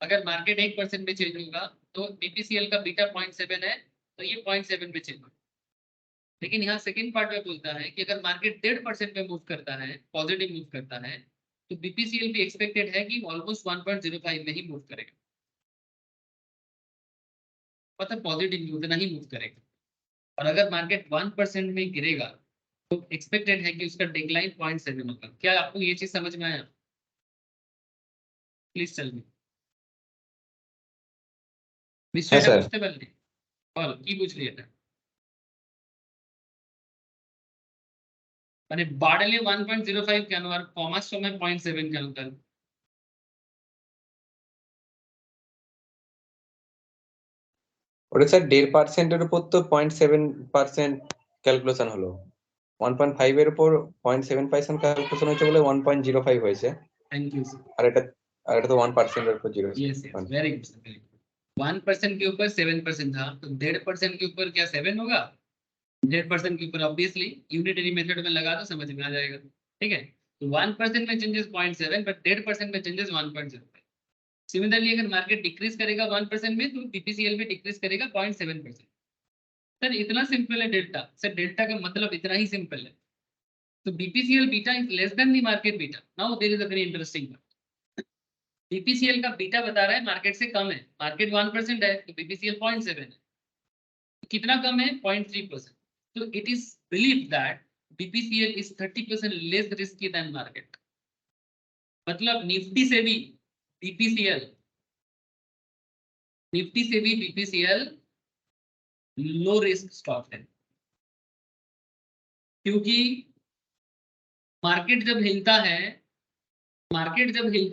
अगर मार्केट 1% में चेंज होगा तो BPCL का बीटा 0.7 है, तो ये 0.7 पे चेंज होगा। लेकिन यहाँ सेकंड पार्ट में बोलता है कि अगर मार्केट 1.5% पे मूव करता है, पॉजिटिव मूव करता है, तो बीपीसीएल भी एक्सपेक्टेड है कि ऑलमोस्ट 1.05 में ही मूव करेगा, मतलब पॉजिटिव उतना ही मूव करेगा। और अगर मार्केट 1% में गिरेगा तो एक्सपेक्टेड है कि उसका डिक्लाइन 0.7 होगा। क्या आपको ये चीज समझ में आया? Please tell me. হ্যাঁ স্যার। বুঝতে পারলি? বল কি বুঝলি এটা? মানে বাড়লে 1.05 কেন আর কমার সময় 0.7 কেন? তাহলে ওটা স্যার 1.5% উপর তো 0.7% ক্যালকুলেশন হলো, 1.5 এর উপর 0.7% ক্যালকুলেশন হয়েছে বলে 1.05 হয়েছে। Thank you. আর এটা তো 1% এর উপর 0। Yes yes, very good, very good. 1% के ऊपर 7% था, तो 1.5% के ऊपर क्या 7 होगा? 1.5% के ऊपर ऑब्वियसली यूनिटरी मेथड में लगा तो समझ में आ जाएगा। ठीक है, तो 1% में चेंजेस 0.7, बट 1.5% में चेंजेस 1.05। सिमिलरली अगर मार्केट डिक्रीज करेगा 1% में, तो बीपीसीएल भी डिक्रीज करेगा 0.7%। सर इतना सिंपल है डेल्टा, सर डेल्टा का मतलब इतना ही सिंपल है। तो BPCL beta is less than the market beta. Now there is a very interesting part. BPCL का बीटा बता रहा है मार्केट से कम है, मार्केट 1% है तो बीपीसीएल 0.7 है। कितना कम है? 0.3%। तो it is believe that BPCL is 30% less risky than market. मतलब निफ्टी से भी बीपीसीएल लो रिस्क स्टॉक है, क्योंकि मार्केट जब हिलता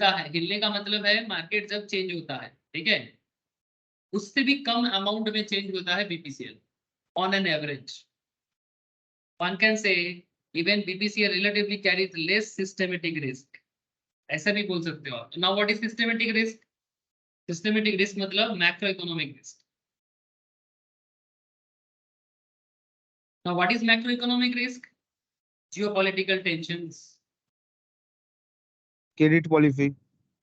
है, हिलने का मतलब है मार्केट जब चेंज होता है, ठीक है, उससे भी कम अमाउंट में चेंज होता है BPCL on an average. One can say even BPCL relatively carries less systematic risk, ऐसा भी बोल सकते हो आप। Now what is systematic risk? Systematic risk मतलब macro economic risk. Now what is macroeconomic risk? Geopolitical tensions, credit policy,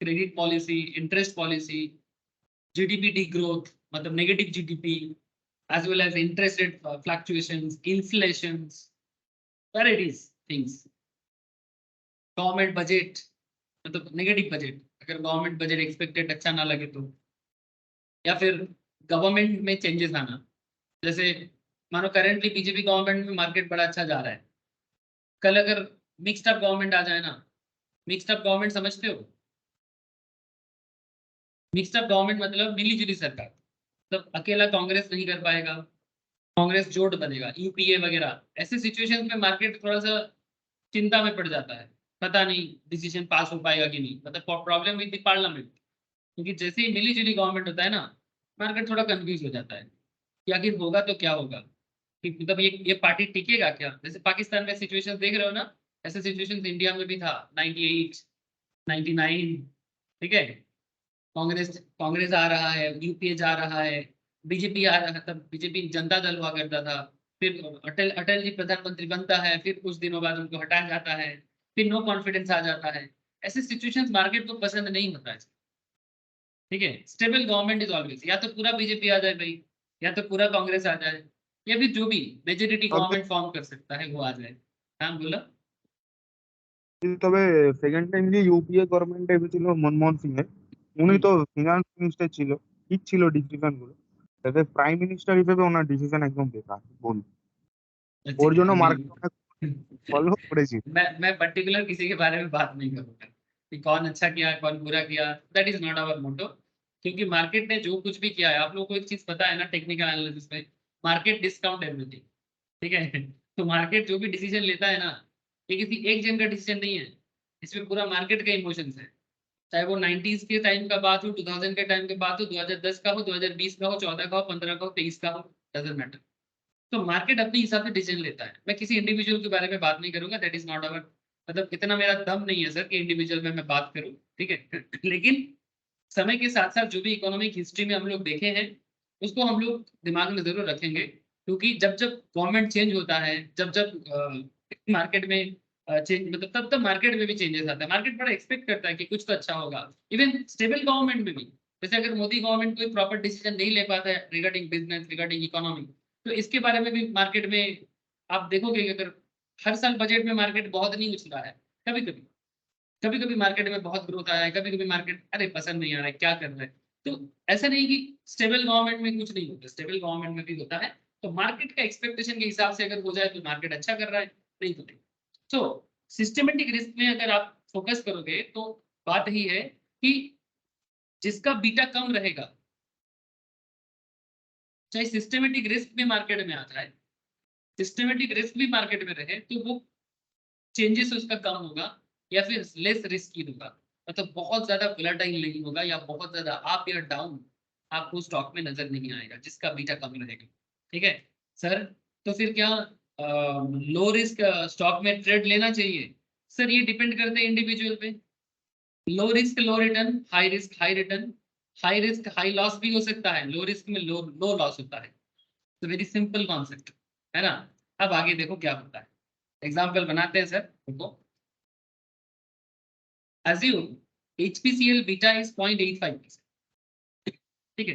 credit policy, interest policy, GDP degrowth, मतलब negative GDP, as well as interest rate fluctuations, inflations, varieties things. Government budget, मतलब negative budget, अगर government budget expected अच्छा ना लगे तो, या फिर गवर्नमेंट में चेंजेस आना। जैसे मानो करेंटली बीजेपी गवर्नमेंट में मार्केट बड़ा अच्छा जा रहा है, कल अगर मिक्स्ड अप गवर्नमेंट आ जाए ना, मिक्स्ड अप गवर्नमेंट समझते हो? मिक्स्ड अप गवर्नमेंट मतलब मिली जुली सरकार, मतलब अकेला कांग्रेस नहीं कर पाएगा, कांग्रेस जोड़ बनेगा, यूपीए वगैरह। ऐसे सिचुएशंस में मार्केट थोड़ा सा चिंता में पड़ जाता है, पता नहीं डिसीजन पास हो पाएगा कि नहीं, मतलब प्रॉब्लम विद द पार्लियामेंट। क्योंकि जैसे ही मिली जुली गवर्नमेंट होता है ना, मार्केट थोड़ा कंफ्यूज हो जाता है कि आखिर होगा तो क्या होगा, कि मतलब ये पार्टी टिकेगा क्या। जैसे पाकिस्तान में सिचुएशन देख रहे हो ना, ऐसे सिचुएशन इंडिया में भी था 98, 99, ठीक है। कांग्रेस कांग्रेस आ रहा है, यूपीए जा रहा है, बीजेपी आ रहा है, तब बीजेपी जनता दल हुआ करता था। फिर अटल अटल जी प्रधानमंत्री बनता है, फिर कुछ दिनों बाद उनको हटाया जाता है, फिर नो कॉन्फिडेंस आ जाता है। ऐसे सिचुएशंस मार्केट को पसंद नहीं होता है, ठीक है। स्टेबल गवर्नमेंट इज ऑलवेज, या तो पूरा बीजेपी आ जाए भाई, या तो पूरा कांग्रेस आ जाए, या फिर जो भी मेजोरिटी गवर्नमेंट फॉर्म कर सकता है वो आ जाए। हाँ बोलो। তবে সেকেন্ড টাইম যে ইউপিএ গভর্নমেন্ট এসেছিল মনমোহন সিং এর, উনি তো ফিনান্স মিনিস্টার ছিল, ঠিক ছিল ডিসিশন গুলো। তাতে প্রাইম মিনিস্টার হিসেবে ওনার ডিসিশন একদম বেকার বলুন। ওর জন্য মার্কেট অনেক ফলো করেছিল। मैं पर्टिकुलर किसी के बारे में बात नहीं करूंगा कि कौन अच्छा किया कौन बुरा किया, that is not our motto. क्योंकि मार्केट ने जो कुछ भी किया है, आप लोगों को एक चीज पता है ना टेक्निकल एनालिसिस में, मार्केट डिस्काउंट एवरीथिंग, ठीक है। तो मार्केट जो भी डिसीजन लेता है ना, ये किसी एक जन का डिसीजन नहीं है, इसमें पूरा मार्केट का इमोशंस है। चाहे वो 90s के टाइम का बात हो, 2000 के टाइम के बात हो, 2010 का हो, 2020 का हो, 14 का हो, 15 का हो, 23 का हो, डजंट मैटर। तो मार्केट अपने हिसाब से डिसीजन लेता है। मैं किसी इंडिविजुअल के बारे में बात नहीं करूंगा, दैट इज नॉट अवर, मतलब इतना मेरा दम नहीं है सर कि इंडिविजुअल में मैं बात करूं, ठीक है। लेकिन समय के साथ साथ जो भी इकोनॉमिक हिस्ट्री में हम लोग देखे हैं, उसको हम लोग दिमाग में जरूर रखेंगे। क्योंकि जब जब गवर्नमेंट चेंज होता है, जब जब मार्केट में चेंज, मतलब तब तब मार्केट में भी चेंजेस आता है। मार्केट बड़ा एक्सपेक्ट करता है कि कुछ तो अच्छा होगा। इवन स्टेबल गवर्नमेंट में भी, जैसे अगर मोदी गवर्नमेंट कोई प्रॉपर डिसीजन नहीं ले पाता है रिगार्डिंग बिजनेस, रिगार्डिंग इकोनॉमी, तो इसके बारे में भी मार्केट में आप देखोगे कि अगर हर साल बजट में मार्केट बहुत नहीं उछला है, कभी कभी, कभी कभी मार्केट में बहुत ग्रोथ आया है, कभी कभी मार्केट अरे पसंद नहीं आ रहा है क्या कर रहे हैं। तो ऐसा नहीं कि स्टेबल गवर्नमेंट में कुछ नहीं होता, स्टेबल गवर्नमेंट में भी होता है। तो मार्केट का एक्सपेक्टेशन के हिसाब से अगर हो जाए तो मार्केट अच्छा कर रहा है, नहीं तो नहीं। तो सिस्टमेटिक रिस्क में अगर आप फोकस करोगे तो बात यही है कि जिसका बीटा कम रहेगा, चाहे सिस्टमेटिक रिस्क भी मार्केट में आ जाए, सिस्टमेटिक रिस्क भी मार्केट में रहे, तो वो चेंजेस उसका कम होगा या फिर लेस रिस्की होगा। मतलब बहुत ज्यादा वोलेटाइल नहीं होगा, या बहुत ज्यादा अप या डाउन आपको स्टॉक में नजर नहीं आएगा जिसका बीटा कम रहेगा, ठीक है सर। तो फिर क्या लो रिस्क स्टॉक में ट्रेड लेना चाहिए? सर ये डिपेंड करते हैं इंडिविजुअल पे। Low risk low return, high risk high return, high risk high loss भी हो सकता है, लो रिस्क में लो लो लॉस होता है। तो वेरी सिंपल कॉन्सेप्ट है ना। अब आगे देखो क्या होता है, एग्जाम्पल बनाते हैं सर। देखो assume HPCL beta is 0.85%, ठीक है।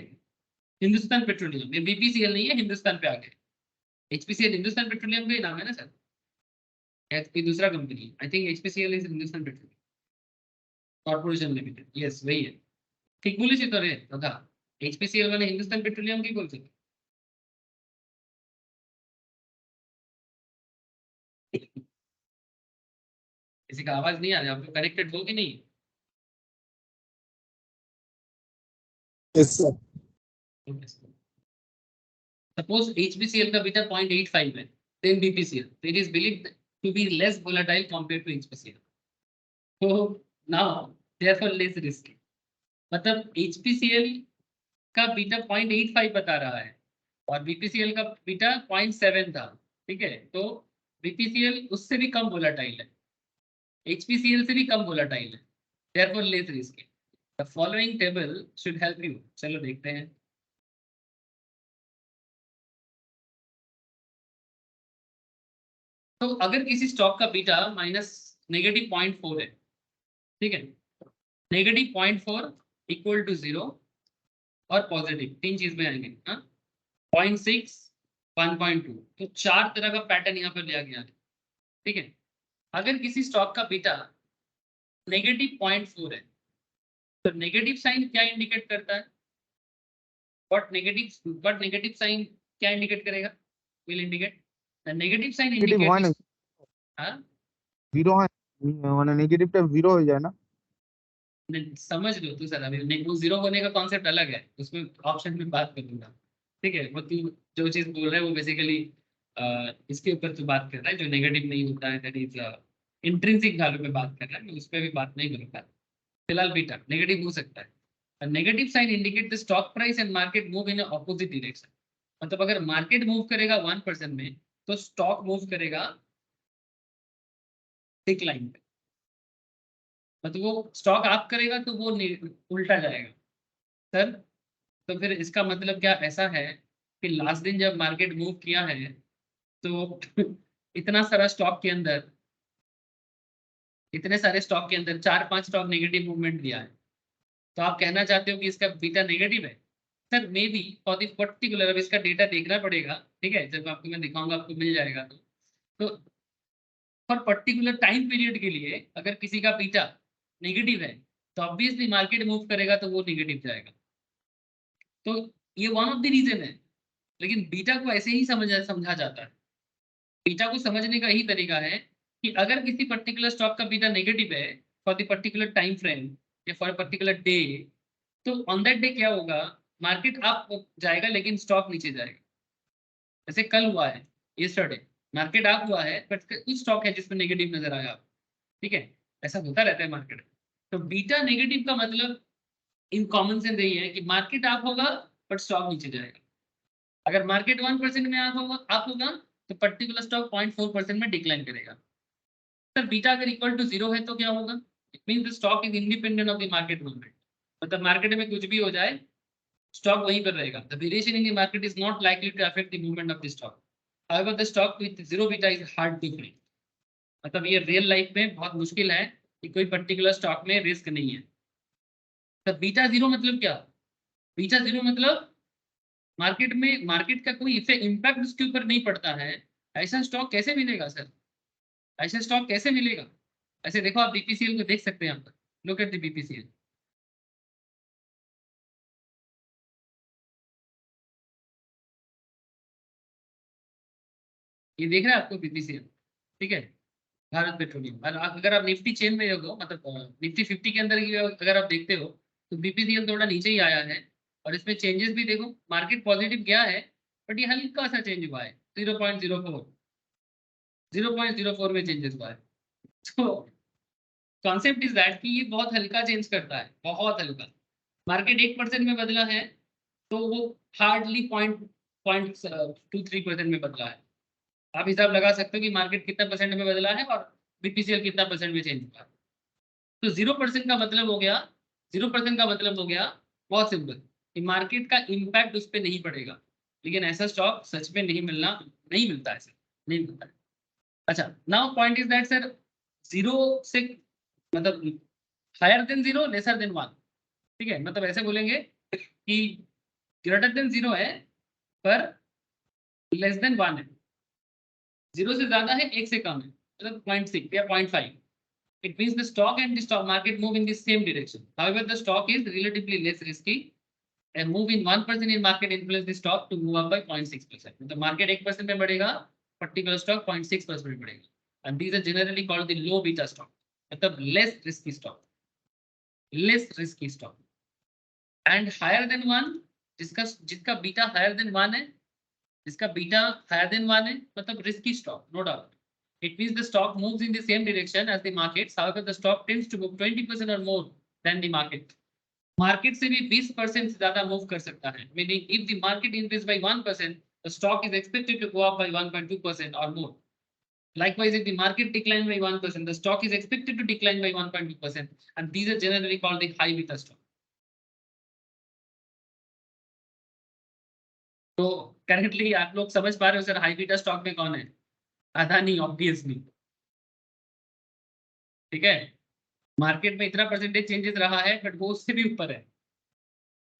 हिंदुस्तान पेट्रोलियम, ये बीपीसीएल नहीं है, हिंदुस्तान पे आ गए। एचपीसीएल हिंदुस्तान पेट्रोलियम का ही नाम है ना सर, या कोई दूसरा company? I think HPCL is Hindustan petroleum corporation limited, yes वही है। ठीक बोली थी तो रे दादा, एचपीसीएल मैंने हिंदुस्तान पेट्रोलियम की बोल सकते। किसी का आवाज नहीं आ रहा, आप लोग कनेक्टेड हो कि नहीं? Yes sir. Suppose HPCL का बीटा 0.85 है, then BPCL, so it is believed to be less volatile compared to HPCL. So now therefore less risky. मतलब HPCL का बीटा 0.85 बता रहा है और BPCL का बीटा 0.7 था, ठीक है। तो BPCL उससे भी कम वोलाटाइल है, HPCL से भी कम वोलाटाइल है, therefore less risky. The following table should help you. चलो देखते हैं। तो अगर किसी स्टॉक का बीटा -0.4 है, ठीक है, -0.4 इक्वल टू 0 और पॉजिटिव, तीन चीज में आएंगे। हाँ 0.6 1.2, तो चार तरह का पैटर्न यहाँ पर लिया गया है, ठीक है। अगर किसी स्टॉक का बीटा -0.4 है, तो नेगेटिव साइन क्या इंडिकेट करता है? व्हाट नेगेटिव साइन क्या इंडिकेट करेगा? Will indicate the negative sign negative হয় इंडिकेट। না, हाँ जीरो है মানে নেগেটিভটা জিরো হয়ে যায় না? समझ लो तू सर, अभी वो जीरो होने का कॉन्सेप्ट अलग है, उसमें ऑप्शन में बात करूंगा। ठीक है, वो तू जो चीज बोल रहा है वो बेसिकली इसके ऊपर तू बात कर रहा है जो नेगेटिव नहीं होता है, दैट इज इंट्रिंसिक वैल्यू पे बात कर रहा है, मैं उस पर भी बात नहीं करूंगा। फिलहाल बीटा नेगेटिव हो सकता है। Negative sign indicate the stock price and market move in opposite direction. मतलब अगर मार्केट मूव करेगा 1% में तो स्टॉक मूव करेगा डिक्लाइन पे। मतलब वो स्टॉक अप करेगा तो वो उल्टा जाएगा सर। तो फिर इसका मतलब क्या ऐसा है कि लास्ट दिन जब मार्केट मूव किया है तो इतना सारा स्टॉक के अंदर, इतने सारे स्टॉक के अंदर 4-5 स्टॉक नेगेटिव मूवमेंट दिया है, तो आप कहना चाहते हो कि इसका बीटा नेगेटिव है? Sir may be for the particular, अब इसका डेटा देखना पड़ेगा। ठीक है, जब आपको मैं दिखाऊंगा आपको मिल जाएगा। तो फॉर पर्टिकुलर टाइम पीरियड के लिए अगर किसी का बीटा नेगेटिव है तो ऑब्वियसली मार्केट मूव करेगा तो वो नेगेटिव जाएगा। तो ये वन ऑफ द रीजन है। लेकिन बीटा को ऐसे ही समझा जाता है। बीटा को समझने का यही तरीका है कि अगर किसी पर्टिकुलर स्टॉक का बीटा नेगेटिव है for the particular time frame या फॉर पर्टिकुलर डे, तो ऑन दैट डे क्या होगा, मार्केट अप जाएगा लेकिन स्टॉक नीचे जाएगा। जैसे कल हुआ है, यस्टरडे मार्केट अप हुआ है बट कुछ स्टॉक है जिसमें नेगेटिव नजर आया। ठीक है, ऐसा होता रहता है मार्केट। तो बीटा नेगेटिव का मतलब इन कॉमन सेंस यही है कि मार्केट अप होगा बट स्टॉक नीचे जाएगा। अगर मार्केट 1% में अप होगा तो पर्टिकुलर स्टॉक 0.4% में डिक्लाइन करेगा। सर बीटा अगर इक्वल टू 0 है तो क्या होगा? It means the stock is independent of the market movement. मतलब मार्केट में कुछ भी हो जाए स्टॉक वहीं पर रहेगा। The variation in the market is not likely to affect the movement of the stock. However the stock with zero beta is hard to predict. मतलब ये रियल लाइफ में बहुत मुश्किल है कि कोई पर्टिकुलर स्टॉक में रिस्क नहीं है। तो बीटा जीरो मतलब क्या? बीटा जीरो मतलब मार्केट में मार्केट का कोई इफेक्ट इम्पैक्ट उसके ऊपर नहीं पड़ता है। ऐसा स्टॉक कैसे मिलेगा सर? ऐसा स्टॉक कैसे मिलेगा? ऐसे देखो, आप बीपीसीएल को देख सकते हैं यहाँ पर। Look at the BPCL. ये देख रहे हैं आपको बीपीसीएल? ठीक है, भारत पेट्रोलियम। और अगर आप निफ्टी चेन में हो, मतलब निफ्टी 50 के अंदर अगर आप देखते हो तो बीपीसीएल थोड़ा नीचे ही आया है। और इसमें चेंजेस भी देखो, मार्केट पॉजिटिव गया है बट ये हल्का सा चेंज हुआ है, 0.04, 0.04 में चेंजेस हुआ है। तो कॉन्सेप्ट इज दैट कि ये बहुत हल्का चेंज करता है, बहुत हल्का। मार्केट 1% में बदला है तो वो हार्डली 0.23% में बदला है। आप हिसाब लगा सकते हो कि मार्केट कितना परसेंट में बदला है और बीपीसीएल कितना परसेंट में चेंज हुआ है। तो 0% का मतलब हो गया, 0% का मतलब हो गया बहुत सिंपल कि मार्केट का इम्पैक्ट उस पर नहीं पड़ेगा। लेकिन ऐसा स्टॉक सच में नहीं मिलता है सर, नहीं मिलता है। अच्छा, now point is that sir, zero से मतलब higher than zero lesser than one. ठीक है, मतलब ऐसे बोलेंगे कि ग्रेटर देन जीरो है पर लेस देन वन है। जीरो से ज्यादा है, एक से कम है, मतलब 0.6 या 0.5। It means the stock and the stock market move in the same direction. However, the stock is relatively less risky. A move in 1% in market influence the stock to move up by 0.6%. The market 1% में बढ़ेगा, particular stock 0.6% में बढ़ेगा. And these are generally called the low beta stock. मतलब less risky stock. Less risky stock. And higher than one, जिसका बीटा higher than one है, जिसका बीटा higher than one है, मतलब risky stock, no doubt. It means the stock moves in the same direction as the markets. However, the stock tends to move 20% or more than the market. Market से भी 20% से ज्यादा move कर सकता है. Meaning, if the market increase by 1%, the stock is expected to go up by 1.2% or more. Likewise, if the market decline by 1%, the stock is expected to decline by 1.2%. And these are generally called the high beta stock. तो करेंटली आप लोग समझ पा रहे हो सर हाई बीटा स्टॉक में कौन है? अदानी, ऑब्वियसली। ठीक है, मार्केट में इतना परसेंटेज चेंजेस रहा है बट वो उससे भी ऊपर है,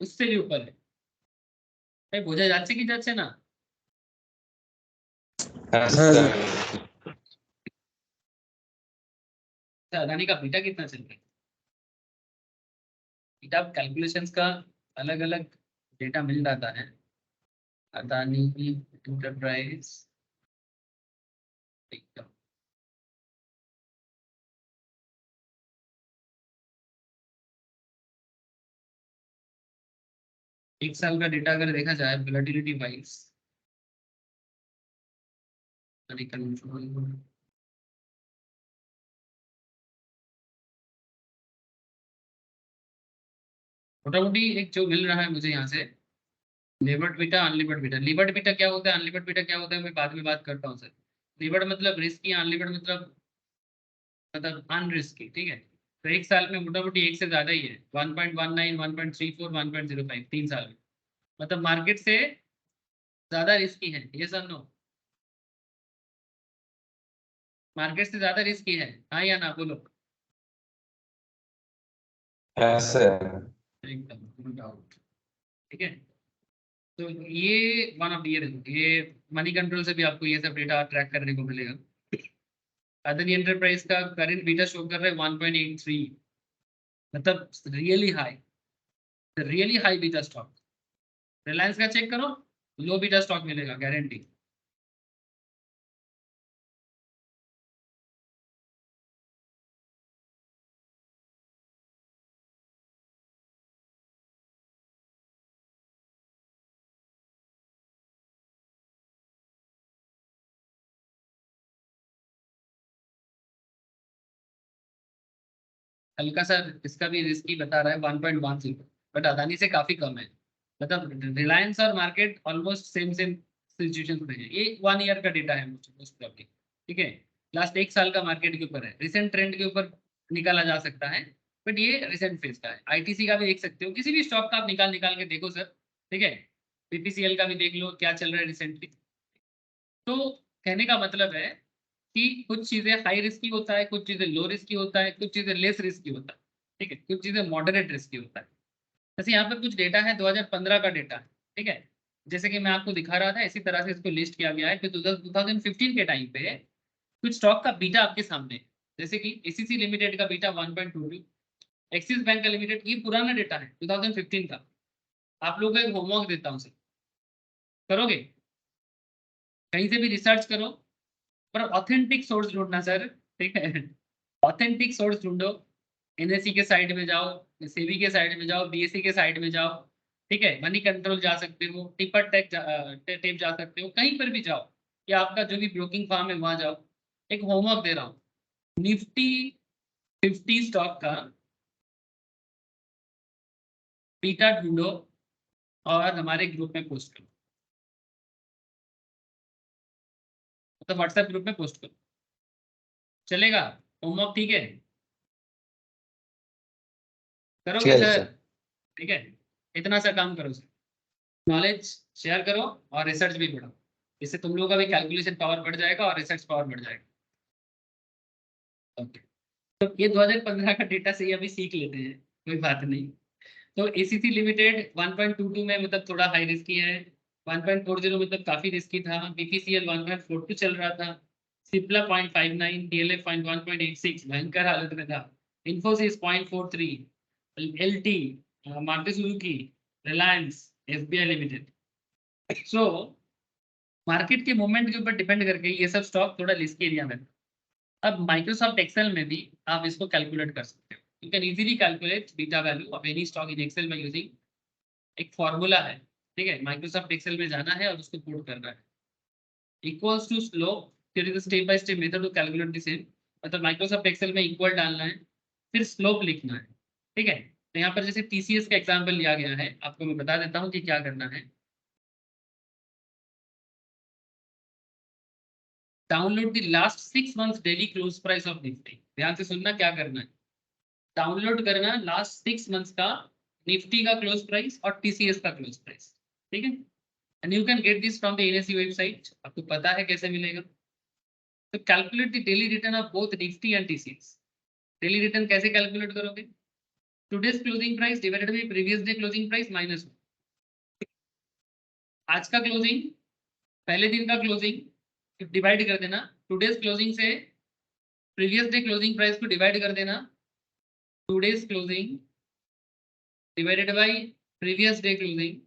उससे भी ऊपर है। भाई বোঝা যাচ্ছে কি যাচ্ছে না? अदानी का बीटा कितना चल रहा है? बीटा कैलकुलेशंस का अलग अलग डेटा मिल जाता है। अदानी इंटरप्राइज एक साल का डेटा अगर देखा जाए वोलेटिलिटी वाइज, मोटामोटी एक जो मिल रहा है मुझे यहाँ से, लिबर्ट बीटा अनलिबर्ट बीटा। लिबर्ट बीटा क्या होता है, अनलिबर्ट बीटा क्या होता है, मैं बाद में बात करता हूँ सर। लिबर्ट मतलब रिस्की, अनलिबर्ट मतलब अनरिस्की, ठीक है। तो एक साल में मोटामोटी एक से ज्यादा ही है, 1.19, 1.34, 1.05, 3 साल में, मतलब मार्केट से ज्यादा रिस्की है ये सर। नो, मार्केट से ज्यादा रिस्की है, हाँ या ना बोलो। हाँ सर। एकदम नो डाउट, ठीक है। तो ये वन ऑफ ये मनी कंट्रोल से भी आपको ये सब डेटा ट्रैक करने को मिलेगा। अदानी एंटरप्राइज का करंट बीटा शो कर रहा है 1.83, मतलब really high beta stock. Reliance का चेक करो, लो बीटा स्टॉक मिलेगा गारंटी। हल्का सा इसका भी रिस्की बता रहा है 1.10, बट अदानी से काफी कम है। मतलब रिलायंस और market almost same same situation में है। ये 1 ईयर का डेटा है मोस्ट प्रॉब्ली, ठीक है। लास्ट एक साल का मार्केट के ऊपर है, रिसेंट ट्रेंड के ऊपर निकाला जा सकता है, बट ये रिसेंट फेज का है। आईटीसी का भी देख सकते हो, किसी भी स्टॉक का आप निकाल निकाल के देखो सर, ठीक है। बीपीसीएल का भी देख लो क्या चल रहा है रिसेंटली। तो कहने का मतलब है कि कुछ चीजें हाई रिस्की होता है, कुछ चीजें लो रिस्की होता है, कुछ चीजें लेस रिस्की होता है, ठीक है, कुछ चीजें मॉडरेट रिस्की होता है। जैसे यहाँ पे कुछ डेटा है 2015 का डेटा है, ठीक है। जैसे कि मैं आपको दिखा रहा था, इसी तरह से इसको लिस्ट किया गया है कि 2015 के टाइम पे कुछ स्टॉक का बीटा आपके सामने है। जैसे कि एसीसी लिमिटेड का बीटा 1.22, एक्सिस बैंक का लिमिटेड, ये पुराना डेटा है 2015 का। आप लोगों को एक होमवर्क देता हूँ सर, करोगे? कहीं से भी रिसर्च करो, पर ऑथेंटिक सोर्स ढूंढना सर, ठीक है। ऑथेंटिक सोर्स ढूंढो, एनएससी के साइड में जाओ, सेबी के साइड में जाओ, बीएससी के साइड में जाओ, ठीक है। मनी कंट्रोल जा सकते हो, टिपर टेप जा सकते हो, कहीं पर भी जाओ, या आपका जो भी ब्रोकिंग फार्म है वहां जाओ। एक होमवर्क दे रहा हूँ, निफ्टी 50 स्टॉक का बीटा ढूंढो और हमारे ग्रुप में पोस्ट करो, मतलब व्हाट्सएप ग्रुप में पोस्ट करो, चलेगा? होमवर्क ठीक है, ठीक करोगे है सर? सर। ठीक है, इतना सा काम करो सर, नॉलेज शेयर करो और रिसर्च भी पढ़ो। इससे तुम लोगों का भी कैलकुलेशन पावर बढ़ जाएगा और रिसर्च पावर बढ़ जाएगा। ओके, तो ये 2015 का डेटा से ही अभी सीख लेते हैं, कोई बात नहीं। तो एसीसी लिमिटेड 1.22 में मतलब थोड़ा हाई रिस्की है, 1.40 मतलब काफी रिस्की था, बीपीसीएल 1.42 चल रहा था, सिप्ला 0.59, डीएलएफ 1.86 भयंकर हालत में था, Infosys 0.43, LT, Maruti Suzuki, Reliance, SBI limited. So market के मूवमेंट के ऊपर डिपेंड करके ये सब स्टॉक थोड़ा रिस्की एरिया में। अब माइक्रोसॉफ्ट एक्सेल में भी आप इसको कैलकुलेट कर सकते हो। You can easily calculate beta value of any stock in excel में यूजिंग एक फॉर्मूला है, ठीक है। माइक्रोसॉफ्ट एक्सेल में जाना है और उसको पुट करना है, इक्वल्स टू स्लोप, फिर is step by step method to calculate the same. मतलब माइक्रोसॉफ्ट एक्सेल में इक्वल डालना है, फिर स्लोप लिखना है, ठीक है। तो यहाँ पर जैसे टीसीएस का एग्जाम्पल लिया गया है, आपको मैं बता देता हूँ कि क्या करना है। Download the last 6 months daily close price of Nifty. ध्यान से सुनना क्या करना है, डाउनलोड करना लास्ट 6 मंथ्स का निफ्टी का क्लोज प्राइस और टीसीएस का क्लोज प्राइस, ठीक है। And you can get this from the NSC website, आपको पता है कैसे मिलेगा। तो calculate the daily return of both Nifty and TCS. Daily return कैसे कैलकुलेट करोगे? Today's closing price divided by previous day closing price minus आज का क्लोजिंग, पहले दिन का क्लोजिंग डिवाइड कर देना, टुडेस क्लोजिंग से प्रीवियस डे क्लोजिंग प्राइस को डिवाइड कर देना, today's closing divided by previous day closing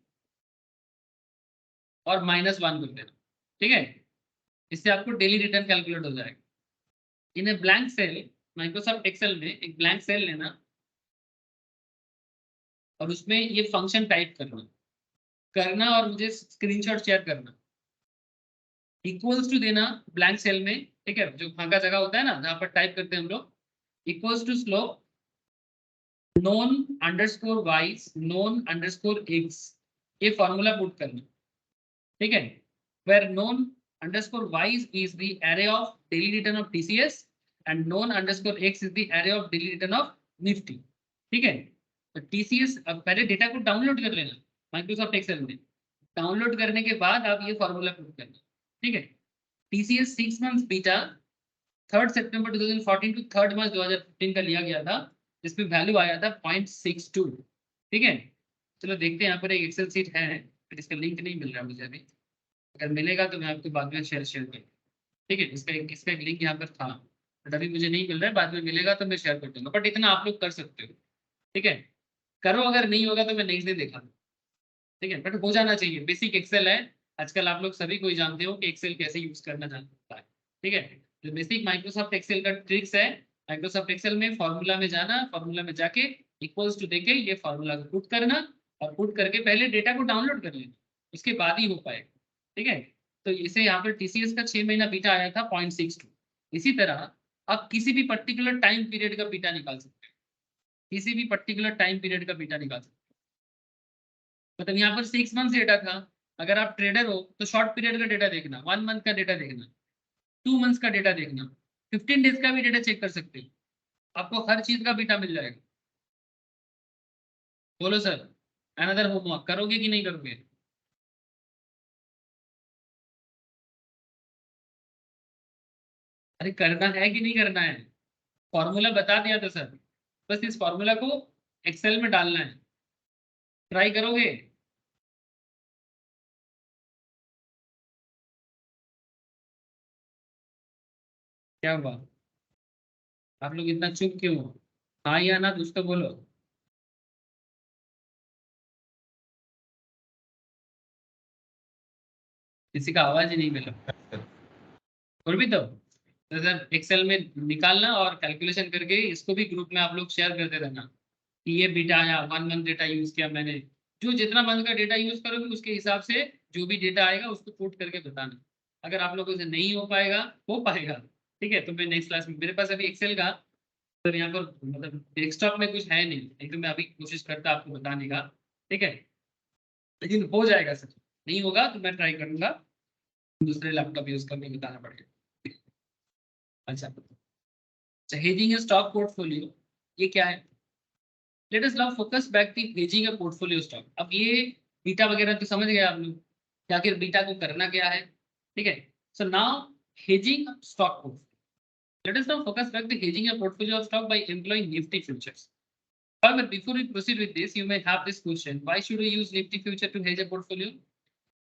और -1 कर देना, ठीक है। इससे आपको डेली रिटर्न कैलकुलेट हो जाएगा। इन a blank cell, Microsoft Excel में एक ब्लैंक सेल लेना और उसमें ये फंक्शन टाइप करना, करना और मुझे स्क्रीनशॉट शेयर करना। इक्वल्स टू देना ब्लैंक सेल में, ठीक है, जो फांका जगह होता है ना जहाँ पर टाइप करते हैं हम लोग, equals to slope known underscore y's known underscore x, ये फॉर्मूला पुट करना, ठीक है, where known underscore y is the array of daily return of TCS and known underscore x is the array of daily return of Nifty, ठीक है। तो TCS अब पहले डेटा को डाउनलोड कर लेना माइक्रोसॉफ्ट एक्सेल में, डाउनलोड करने के बाद आप ये फॉर्मूला पुट करना, ठीक है। TCS 6 मंथ्स बीटा 3 सितंबर 2014 टू 3 मार्च 2015 का लिया गया था, जिसमें वैल्यू आया था 0.62, ठीक है। चलो देखते हैं, यहाँ पर एक एक्सेल सीट है, फिर इसका लिंक नहीं मिल रहा मुझे अभी, अगर मिलेगा तो मैं आपको बाद में शेयर करूँ, ठीक है। इसका एक लिंक यहाँ पर था, बट अभी मुझे नहीं मिल रहा है, बाद में मिलेगा तो मैं शेयर कर दूंगा, बट इतना आप लोग कर सकते हो, ठीक है। करो, अगर नहीं होगा तो मैं नेक्स्ट डे देखा, ठीक है, बट हो जाना चाहिए। बेसिक एक्सेल है, आजकल आप लोग सभी कोई जानते हो कि एक्सेल कैसे यूज करना जानता है, ठीक है। जो बेसिक माइक्रोसॉफ्ट एक्सेल का ट्रिक्स है, माइक्रोसॉफ्ट एक्सेल में फॉर्मूला में जाना, फॉर्मूला में जाके इक्वल्स टू देके ये फॉर्मूला को पुट करना, और पुट करके पहले डेटा को डाउनलोड कर लेना, उसके बाद ही हो पाएगा, ठीक है। तो इसे यहाँ पर TCS का 6 महीना बीटा आया था 0.62। इसी तरह आप किसी भी पर्टिकुलर टाइम पीरियड का बीटा निकाल सकते हैं, किसी भी पर्टिकुलर टाइम पीरियड का बीटा निकाल सकते हैं। मतलब यहाँ पर 6 मंथ्स डेटा था, अगर आप ट्रेडर हो तो शॉर्ट पीरियड का डेटा देखना, 1 मंथ का डेटा देखना, 2 मंथ्स का डेटा देखना, 15 डेज का भी डेटा चेक कर सकते हो, आपको हर चीज का बीटा मिल जाएगा। बोलो सर, अनदर होमवर्क करोगे कि नहीं करोगे? अरे करना है कि नहीं करना है? फॉर्मूला बता दिया था सर, बस इस फॉर्मूला को एक्सेल में डालना है, ट्राई करोगे? क्या हुआ, आप लोग इतना चुप क्यों हो? हाँ या ना कुछ तो बोलो। किसी का आवाज ही नहीं मिला। और भी तो सर एक्सेल में निकालना और कैलकुलेशन करके इसको भी ग्रुप में आप लोग शेयर करते रहना कि ये बीटा आया, 1 मंथ डेटा यूज किया मैंने, जो जितना मंथ का डेटा यूज करोगे उसके हिसाब से जो भी डेटा आएगा उसको पुट करके बताना। अगर आप लोगों से नहीं हो पाएगा, ठीक है, तो मैं नेक्स्ट क्लास में, मेरे पास अभी एक्सेल का सर यहाँ पर मतलब डेस्कटॉप में कुछ है नहीं, एक तो मैं अभी कोशिश करता आपको बताने का, ठीक है, लेकिन हो जाएगा सर, नहीं होगा तो मैं ट्राई करूंगा, दूसरे लैपटॉप यूज करके बताना पड़ेगा। अच्छा, हेजिंग स्टॉक पोर्टफोलियो, ये क्या है? Let us now focus back the hedging a portfolio stock. अब ये बीटा वगैरह तो समझ गए आप लोग, कि आखिर बीटा को करना क्या है, ठीक है। So now hedging stock portfolio, let us now focus back the hedging a portfolio of stock by employing Nifty futures. However, before we proceed with this, you may have this question: why should we use Nifty future to hedge a portfolio?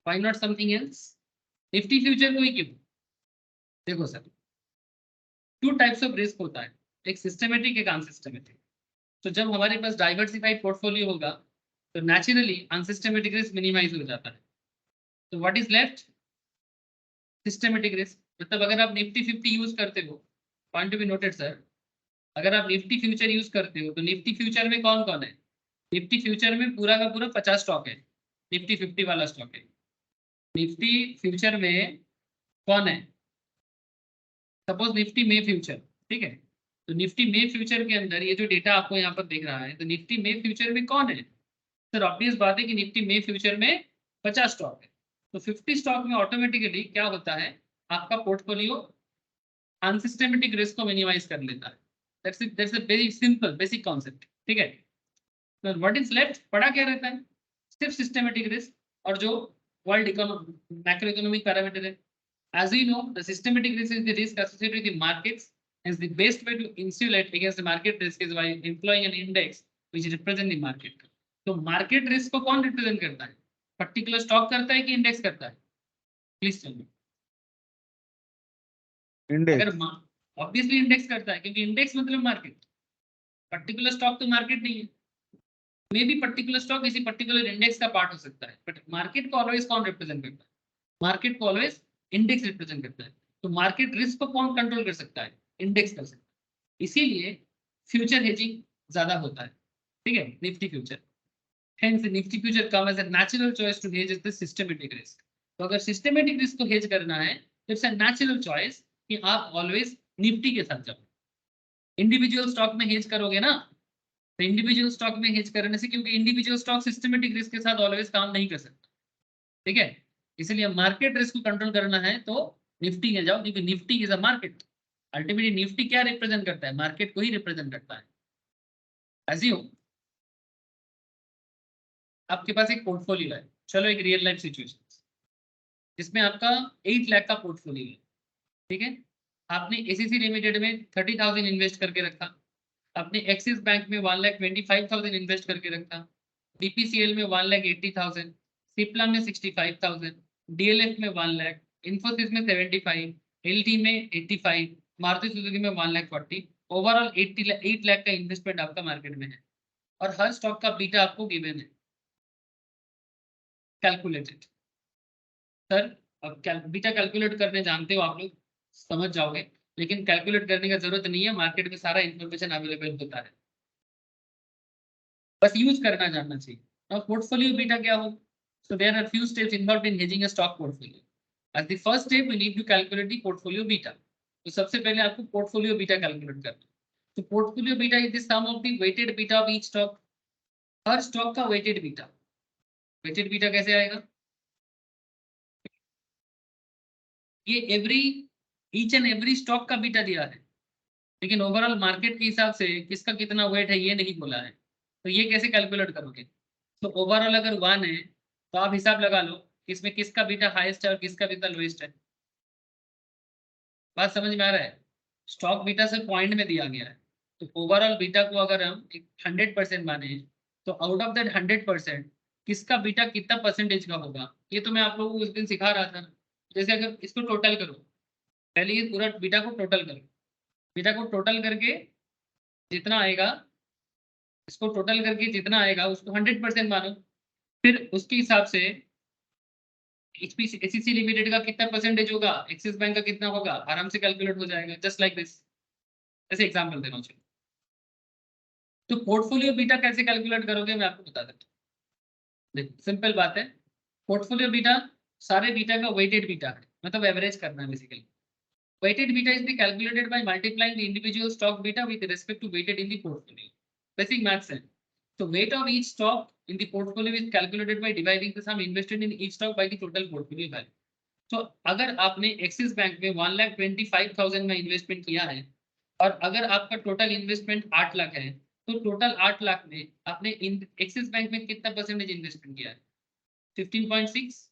Why not something else? Nifty future को ही क्यों? देखो सर, 2 टाइप्स ऑफ रिस्क होता है, एक सिस्टमेटिक, एक अनसिस्टमेटिक। तो जब हमारे पास डाइवर्सिफाइड पोर्टफोलियो होगा तो नेचुरली अनसिस्टमेटिक रिस्क मिनिमाइज हो जाता है। तो what is left? Systematic risk. मतलब अगर आप निफ्टी 50 यूज करते हो, point to be noted sir, अगर आप निफ्टी फ्यूचर यूज करते हो तो निफ्टी फ्यूचर में कौन कौन है? निफ्टी फ्यूचर में पूरा का पूरा 50 स्टॉक है, निफ्टी 50 वाला स्टॉक है। निफ्टी फ्यूचर में कौन है? सपोज निफ्टी में फ्यूचर, ठीक है, तो निफ्टी में फ्यूचर के अंदर ये जो डेटा आपको यहाँ पर दिख रहा है, तो निफ्टी में फ्यूचर में कौन है? सर ऑब्वियस बात है कि निफ्टी में फ्यूचर में 50 स्टॉक है, तो 50 स्टॉक में ऑटोमेटिकली क्या होता है, आपका पोर्टफोलियो अनसिस्टमेटिक रिस्क को मिनिमाइज कर लेता है। That's a very simple basic concept, ठीक है। तो व्हाट इज लेफ्ट, पड़ा क्या रहता है? सिर्फ सिस्टमेटिक रिस्क और जो वर्ल्ड मैक्रो इकोनॉमिक पैरामीटर है। As we know, the systematic risk is the risk associated with the markets, and the best way to insulate against the market risk is by employing an index which represent the market. तो मार्केट रिस्क को कौन रिप्रेजेंट करता है? पर्टिकुलर स्टॉक करता है कि इंडेक्स करता है? Please tell me. इंडेक्स। अगर ऑब्वियसली इंडेक्स करता है, क्योंकि इंडेक्स मतलब मार्केट, पर्टिकुलर स्टॉक तो मार्केट नहीं है। मे भी पर्टिकुलर स्टॉक किसी पर्टिकुलर इंडेक्स का पार्ट हो सकता है, बट मार्केट को ऑलवेज कौन रिप्रेजेंट करता है? मार्केट को ऑलवेज इंडेक्स रिप्रेजेंट करता है। तो मार्केट रिस्क को कौन कंट्रोल कर सकता है? इंडेक्स कर सकता है। इसीलिए फ्यूचर हेजिंग ज्यादा होता है, ठीक है, Nifty future. Hence, the Nifty future come as a natural choice to hedge the systematic risk. तो अगर systematic risk को hedge करना है, तो it's a natural choice कि आप always Nifty के साथ जाओ. Individual stock में hedge करोगे ना, तो individual stock में hedge करने से, क्योंकि individual stock systematic risk के साथ always काम नहीं कर सकता, ठीक है? इसलिए मार्केट रिस्क को कंट्रोल करना है तो निफ्टी में जाओ, क्योंकि Nifty is a market. Ultimately Nifty क्या रिप्रेजेंट करता है? मार्केट को ही रिप्रेजेंट करता है. एज्यूम आपके पास एक पोर्टफोलियो है, चलो एक रियल लाइफ सिचुएशन जिसमें आपका 8 लाख का पोर्टफोलियो है, ठीक है? आपने एसीसी लिमिटेड में 30,000 इन्वेस्ट करके रखा, आपने एक्सिस बैंक में 1,25,000 इन्वेस्ट करके रखा, बीपीसीएल में 1,80,000, सिप्ला में 65,000, डीएलएफ में 1 लाख, इन्फोसिस में 75, एलटी में 85, मारुति सुजुकी में 1,40,000. ओवरऑल 8 लाख का इन्वेस्टमेंट आपका मार्केट में है और हर स्टॉक का बीटा आपको गिवन है, कैलकुलेटेड. सर अब बीटा कैलकुलेट करने जानते हो आप लोग, समझ जाओगे, लेकिन कैलकुलेट करने का जरूरत नहीं है, मार्केट में सारा इन्फॉर्मेशन अवेलेबल होता है, बस यूज करना जानना चाहिए. अब पोर्टफोलियो बीटा क्या हो? So there are few steps involved in hedging a stock portfolio. As the first step, we need to calculate the portfolio beta. तो सबसे पहले आपको portfolio beta calculate करना है. तो portfolio beta is the sum of the weighted beta of each stock. Her stock का weighted beta. Weighted beta कैसे आएगा? ये each and every stock का beta दिया है, लेकिन ओवरऑल मार्केट के हिसाब से किसका कितना वेट है ये नहीं बोला है. तो ये कैसे कैलकुलेट करोगे? तो ओवरऑल अगर 1 है तो आप हिसाब लगा लो इसमें किसका बीटा हाईएस्ट है और किसका बीटा लोएस्ट है. बात समझ में आ रहा है? स्टॉक बीटा से पॉइंट में दिया गया है, तो ओवरऑल बीटा को अगर हम 100% माने तो आउट ऑफ दैट 100% किसका बीटा कितना परसेंटेज का होगा, ये तो मैं आप लोगों को उस दिन सिखा रहा था. जैसे अगर इसको टोटल करो, पहले ये पूरा बीटा को टोटल करो, बीटा को टोटल करके जितना आएगा, इसको टोटल करके जितना आएगा उसको 100% मानो, फिर उसके हिसाब से एसीसी लिमिटेड का कितना परसेंटेज होगा, एक्सिस बैंक का कितना होगा, आराम से कैलकुलेट हो जाएगा, जस्ट लाइक दिस. ऐसे एग्जांपल दे रहा हूं. तो पोर्टफोलियो बीटा कैसे कैलकुलेट करोगे मैं आपको बता देता हूं. सिंपल बात है, पोर्टफोलियो बीटा सारे बीटा का वेटेड बीटा है, मतलब एवरेज करना है basically. Weighted beta is calculated by multiplying the individual stock beta with respect to weighted in the portfolio. Basic maths है. So weight of each stock in the portfolio is calculated by dividing the sum invested in each stock by the total portfolio value. So अगर आपने एक्सिस बैंक में 1,25,000 में इन्वेस्टमेंट किया है और अगर आपका टोटल इन्वेस्टमेंट 8 लाख है, तो टोटल 8 लाख में आपने एक्सिस बैंक में कितना परसेंटेज इन्वेस्टमेंट किया है? 15.6.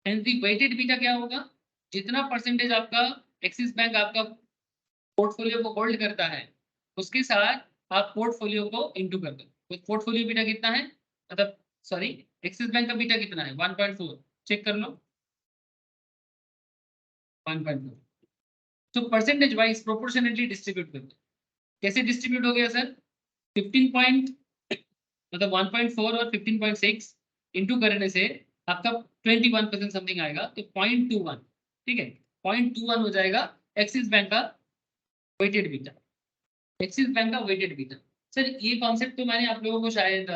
एंड द वेटेड बीटा क्या होगा? जितना परसेंटेज आपका एक्सिस बैंक आपका पोर्टफोलियो को होल्ड करता है उसके साथ आप पोर्टफोलियो को इंटू कर दो. तो पोर्टफोलियो बीटा कितना है, मतलब सॉरी एक्सिस बैंक का बीटा कितना है? 1.4. चेक कर लो, 1.4. तो परसेंटेज वाइज प्रोपोर्शनली डिस्ट्रीब्यूट कर दो. कैसे डिस्ट्रीब्यूट हो गया सर? मतलब 1.4 और 15.6 इंटू करने से आपका 21% समथिंग आएगा, तो 0.21. ठीक है, 0.21 हो जाएगा एक्सिस बैंक का वेटेड बीटा. एक्सिस बैंक का वेटेड बीटा. सर ये कॉन्सेप्ट तो मैंने आप लोगों को शायद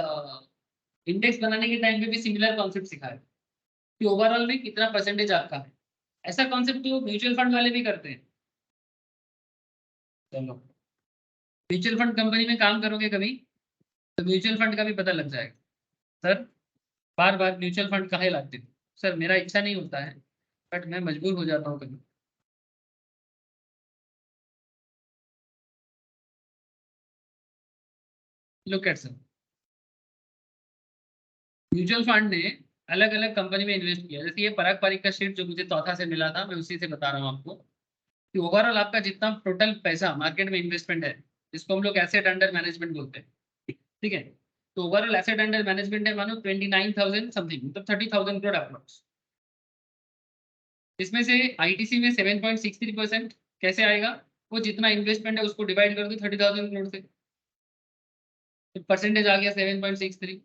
इंडेक्स बनाने के टाइम पे भी सिमिलर कॉन्सेप्ट सिखाया कि ओवरऑल में कितना परसेंटेज आपका है. ऐसा कॉन्सेप्ट तो म्यूचुअल फंड वाले भी करते हैं. चलो म्यूचुअल फंड कंपनी में काम करोगे कभी तो म्यूचुअल फंड का भी पता लग जाएगा. सर बार बार म्यूचुअल फंड काहे लाते हो? सर मेरा इच्छा नहीं होता है, बट मैं मजबूर हो जाता हूँ कभी. Look at sir, mutual fund ने अलग अलग कंपनी में इन्वेस्ट किया. जैसे ये पराग पारिक का शेयर जो मुझे चौथा से मिला था, मैं उसी से बता रहा हूँ आपको कि ओवरऑल आपका जितना टोटल पैसा मार्केट में इन्वेस्टमेंट है, जिसको हम लोग एसेट अंडर मैनेजमेंट बोलते हैं, ठीक है, तो ओवरऑल एसेट अंडर मैनेजमेंट है मानो 29,000 समथिंग, मतलब 30,000 करोड़ अप्रोक्स. इसमें से आईटीसी में 7.63% कैसे आएगा? वो जितना इन्वेस्टमेंट है उसको डिवाइड कर दो 30,000 करोड़ से, तो परसेंटेज आ गया 7.63.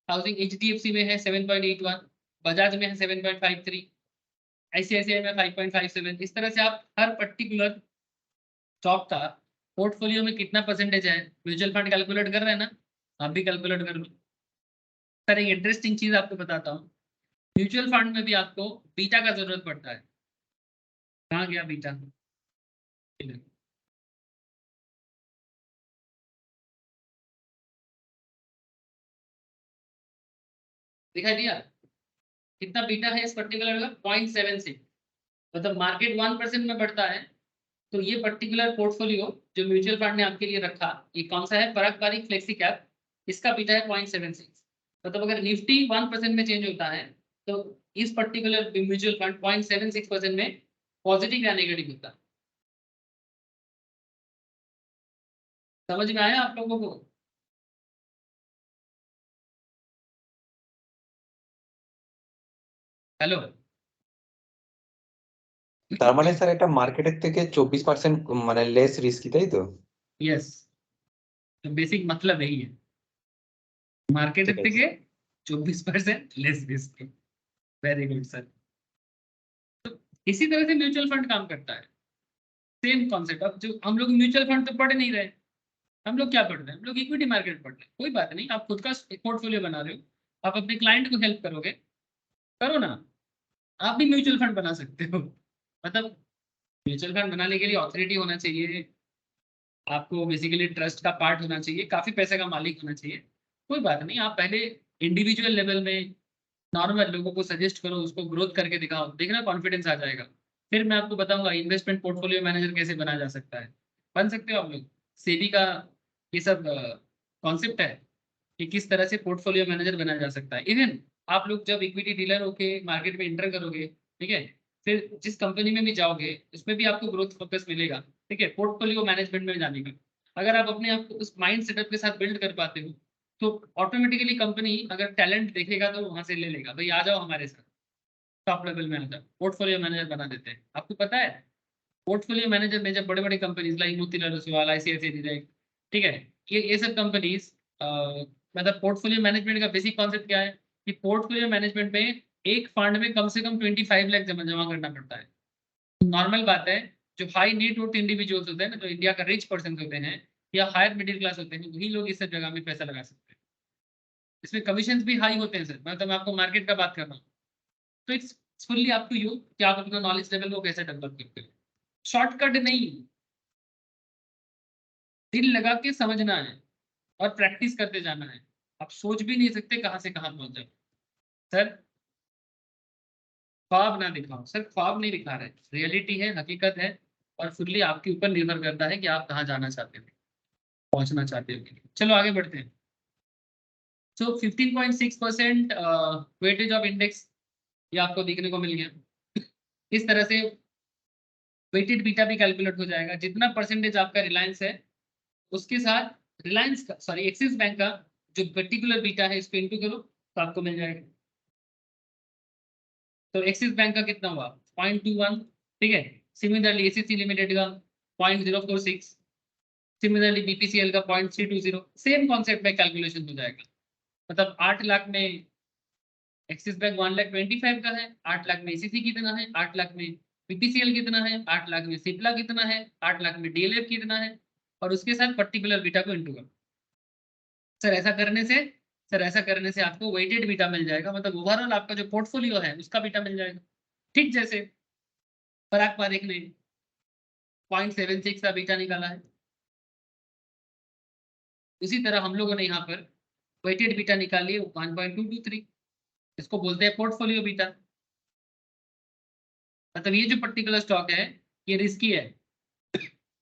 हाउसिंग एचडीएफसी में है 7.81, बजाज में है 7.53, आईसीआईसीआई में 5.57. इस तरह से आप हर पर्टिकुलर स्टॉक का पोर्टफोलियो में कितना परसेंटेज है, म्यूचुअल फंड कैलकुलेट कर रहे हैं ना, आप भी कैलकुलेट कर लो। सर एक इंटरेस्टिंग चीज आपको बताता हूँ, म्यूचुअल फंड में भी आपको बीटा का जरूरत पड़ता है। कहाँ गया बीटा? दिखाई दिया कितना बीटा है इस पर्टिकुलर का? 0.76। मतलब मार्केट 1% में बढ़ता है तो ये पर्टिकुलर पोर्टफोलियो जो म्यूचुअल फंड ने आपके लिए रखा, ये कौन सा है? पराग पारिक फ्लेक्सी कैप, इसका बीटा है 0.76। मतलब अगर निफ्टी 1% में चेंज होता है तो इस पर्टिकुलर म्यूचुअल फंड 0.76% में पॉजिटिव या नेगेटिव होता है। समझ में आया आप लोगों को? हेलो, তার মানে স্যার এটা মার্কেটের থেকে 24% মানে লেস রিস্কি, তাই তো? यस, तो बेसिक मतलब यही है, मार्केट ठीक है। থেকে 24% less risk. Very good sir. इसी तरह से म्यूचुअल फंड काम करता है, सेम कॉन्सेप्ट। अब जो हम लोग म्यूचुअल फंड तो पढ़ नहीं रहे, हम लोग क्या पढ़ रहे हैं? हम लोग इक्विटी मार्केट पढ़ रहे हैं। कोई बात नहीं, आप खुद का पोर्टफोलियो बना रहे हो, आप अपने क्लाइंट को हेल्प करोगे, करो ना, आप भी म्यूचुअल फंड बना सकते हो। मतलब म्यूचुअल फंड बनाने के लिए ऑथोरिटी होना चाहिए, आपको बेसिकली ट्रस्ट का पार्ट होना चाहिए, काफी पैसे का मालिक होना चाहिए। कोई बात नहीं, आप पहले इंडिविजुअल लेवल में नॉर्मल लोगों को सजेस्ट करो, उसको ग्रोथ करके दिखाओ, देखना कॉन्फिडेंस आ जाएगा। फिर मैं आपको बताऊंगा इन्वेस्टमेंट पोर्टफोलियो मैनेजर कैसे बना जा सकता है। बन सकते हो आप लोग। सेबी का ये सब कॉन्सेप्ट है कि किस तरह से पोर्टफोलियो मैनेजर बना जा सकता है। इवन आप लोग जब इक्विटी डीलर होके मार्केट में इंटर करोगे, ठीक है, फिर जिस कंपनी में भी जाओगे उसमें भी आपको ग्रोथ फोकस मिलेगा, ठीक है, पोर्टफोलियो मैनेजमेंट में जाने का। अगर आप अपने आप को उस माइंड सेटअप के साथ बिल्ड कर पाते हो तो ऑटोमेटिकली कंपनी अगर टैलेंट देखेगा तो वहां से ले लेगा, भाई आ जाओ हमारे साथ, टॉप लेवल में आ जाओ, पोर्टफोलियो मैनेजर बना देते हैं। आपको पता है पोर्टफोलियो मैनेजर में जब बड़े बड़े companies like Motilal Oswal, ICICI direct, ठीक है, ये सब कंपनीज, मतलब पोर्टफोलियो मैनेजमेंट का बेसिक कॉन्सेप्ट क्या है कि पोर्टफोलियो मैनेजमेंट में एक फंड में कम से कम 25 लाख जमा करना पड़ता है। नॉर्मल बात है, जो हाई नेट वर्थ इंडिविजुअल्स होते हैं ना, जो इंडिया का रिच पर्सन होते हैं या हायर मिडिल क्लास होते हैं, वही लोग इस सब जगह में पैसा लगा सकते हैं। इसमें कमीशन भी हाई होते हैं सर, मतलब मैं आपको मार्केट का बात कर रहा हूँ। तो it's fully up to you कि आप अपना नॉलेज लेवल को कैसे डेवलप करते हो। शॉर्टकट नहीं, दिल लगा के समझना है और प्रैक्टिस करते जाना है। आप सोच भी नहीं सकते कहाँ से कहाँ पहुंच जाए। सर ख्वाब ना दिखाओ, सर ख्वाब नहीं दिखा रहे, रियलिटी है, हकीकत है, और फुल्ली आपके ऊपर निर्भर करता है कि आप कहाँ जाना चाहते हो, पहुंचना चाहते हो। चलो आगे बढ़ते हैं। सो 15.6% वेटेज ऑफ इंडेक्स ये आपको देखने को मिल गया। इस तरह से वेटेड बीटा भी कैलकुलेट हो जाएगा। जितना परसेंटेज आपका रिलायंस है उसके साथ रिलायंस का, सॉरी एक्सिस बैंक का जो पर्टिकुलर बीटा है इसको इंटू करो तो आपको मिल जाएगा। तो एक्सिस बैंक का कितना हुआ? 0.21, ठीक है। सिमिलरली एसीसी लिमिटेड का 0.046, सिमिलरली बीपीसीएल का 0.320। सेम कॉन्सेप्ट में कैलकुलेशन हो जाएगा। मतलब 8 लाख में एक्सिस बैंक 1,25,000 का है, 8 लाख में एसीसी कितना है, 8 लाख में बीपीसीएल कितना है, 8 लाख में सिप्ला कितना है, 8 लाख में डीएलएफ कितना है, और उसके साथ पर्टिकुलर बीटा को इंटू करो। सर ऐसा करने से, सर ऐसा करने से आपको वेटेड बीटा मिल जाएगा, मतलब ओवरऑल आपका जो पोर्टफोलियो है उसका बीटा मिल जाएगा। ठीक जैसे पराग पारिक ने 0.76 का बीटा निकाला है, उसी तरह हम लोगों ने यहाँ पर वेटेड बीटा निकाली है 1.223। इसको बोलते हैं पोर्टफोलियो बीटा। मतलब ये जो पर्टिकुलर स्टॉक है ये रिस्की है,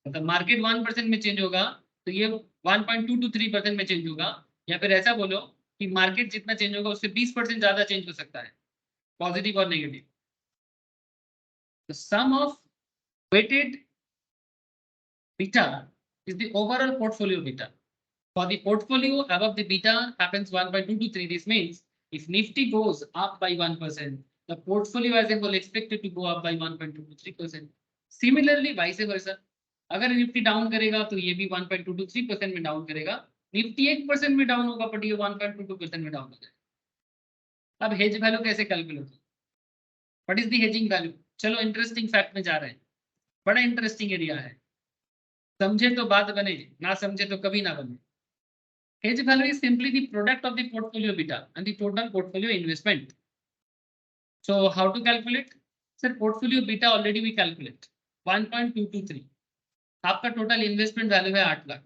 मतलब मार्केट 1% में चेंज होगा तो ये 1.223% में चेंज होगा, या फिर ऐसा बोलो कि मार्केट जितना चेंज होगा उससे 20% ज्यादा चेंज हो सकता है, पॉजिटिव और negative. The sum of weighted beta is the overall portfolio beta. For the portfolio above the beta happens 1/223. This means if Nifty goes up by 1%, the portfolio as a whole expected to go up by 1.223%. Similarly, vice versa. अगर निफ्टी डाउन करेगा तो ये भी 1.223% में डाउन करेगा। निफ्टी 1% में डाउन होगा बट ये 1.22% में डाउन हो जाएगा। अब हेज वैल्यू कैसे कैलकुलेट होगा? What is the hedging value? चलो इंटरेस्टिंग फैक्ट में जा रहे हैं, बड़ा इंटरेस्टिंग एरिया है। समझे तो बात बने, ना समझे तो कभी ना बने। Hedge value is simply the product of the portfolio beta and the total portfolio investment. So how to calculate? Sir, portfolio beta already we calculate 1.223. आपका टोटल इन्वेस्टमेंट वैल्यू है 8 लाख,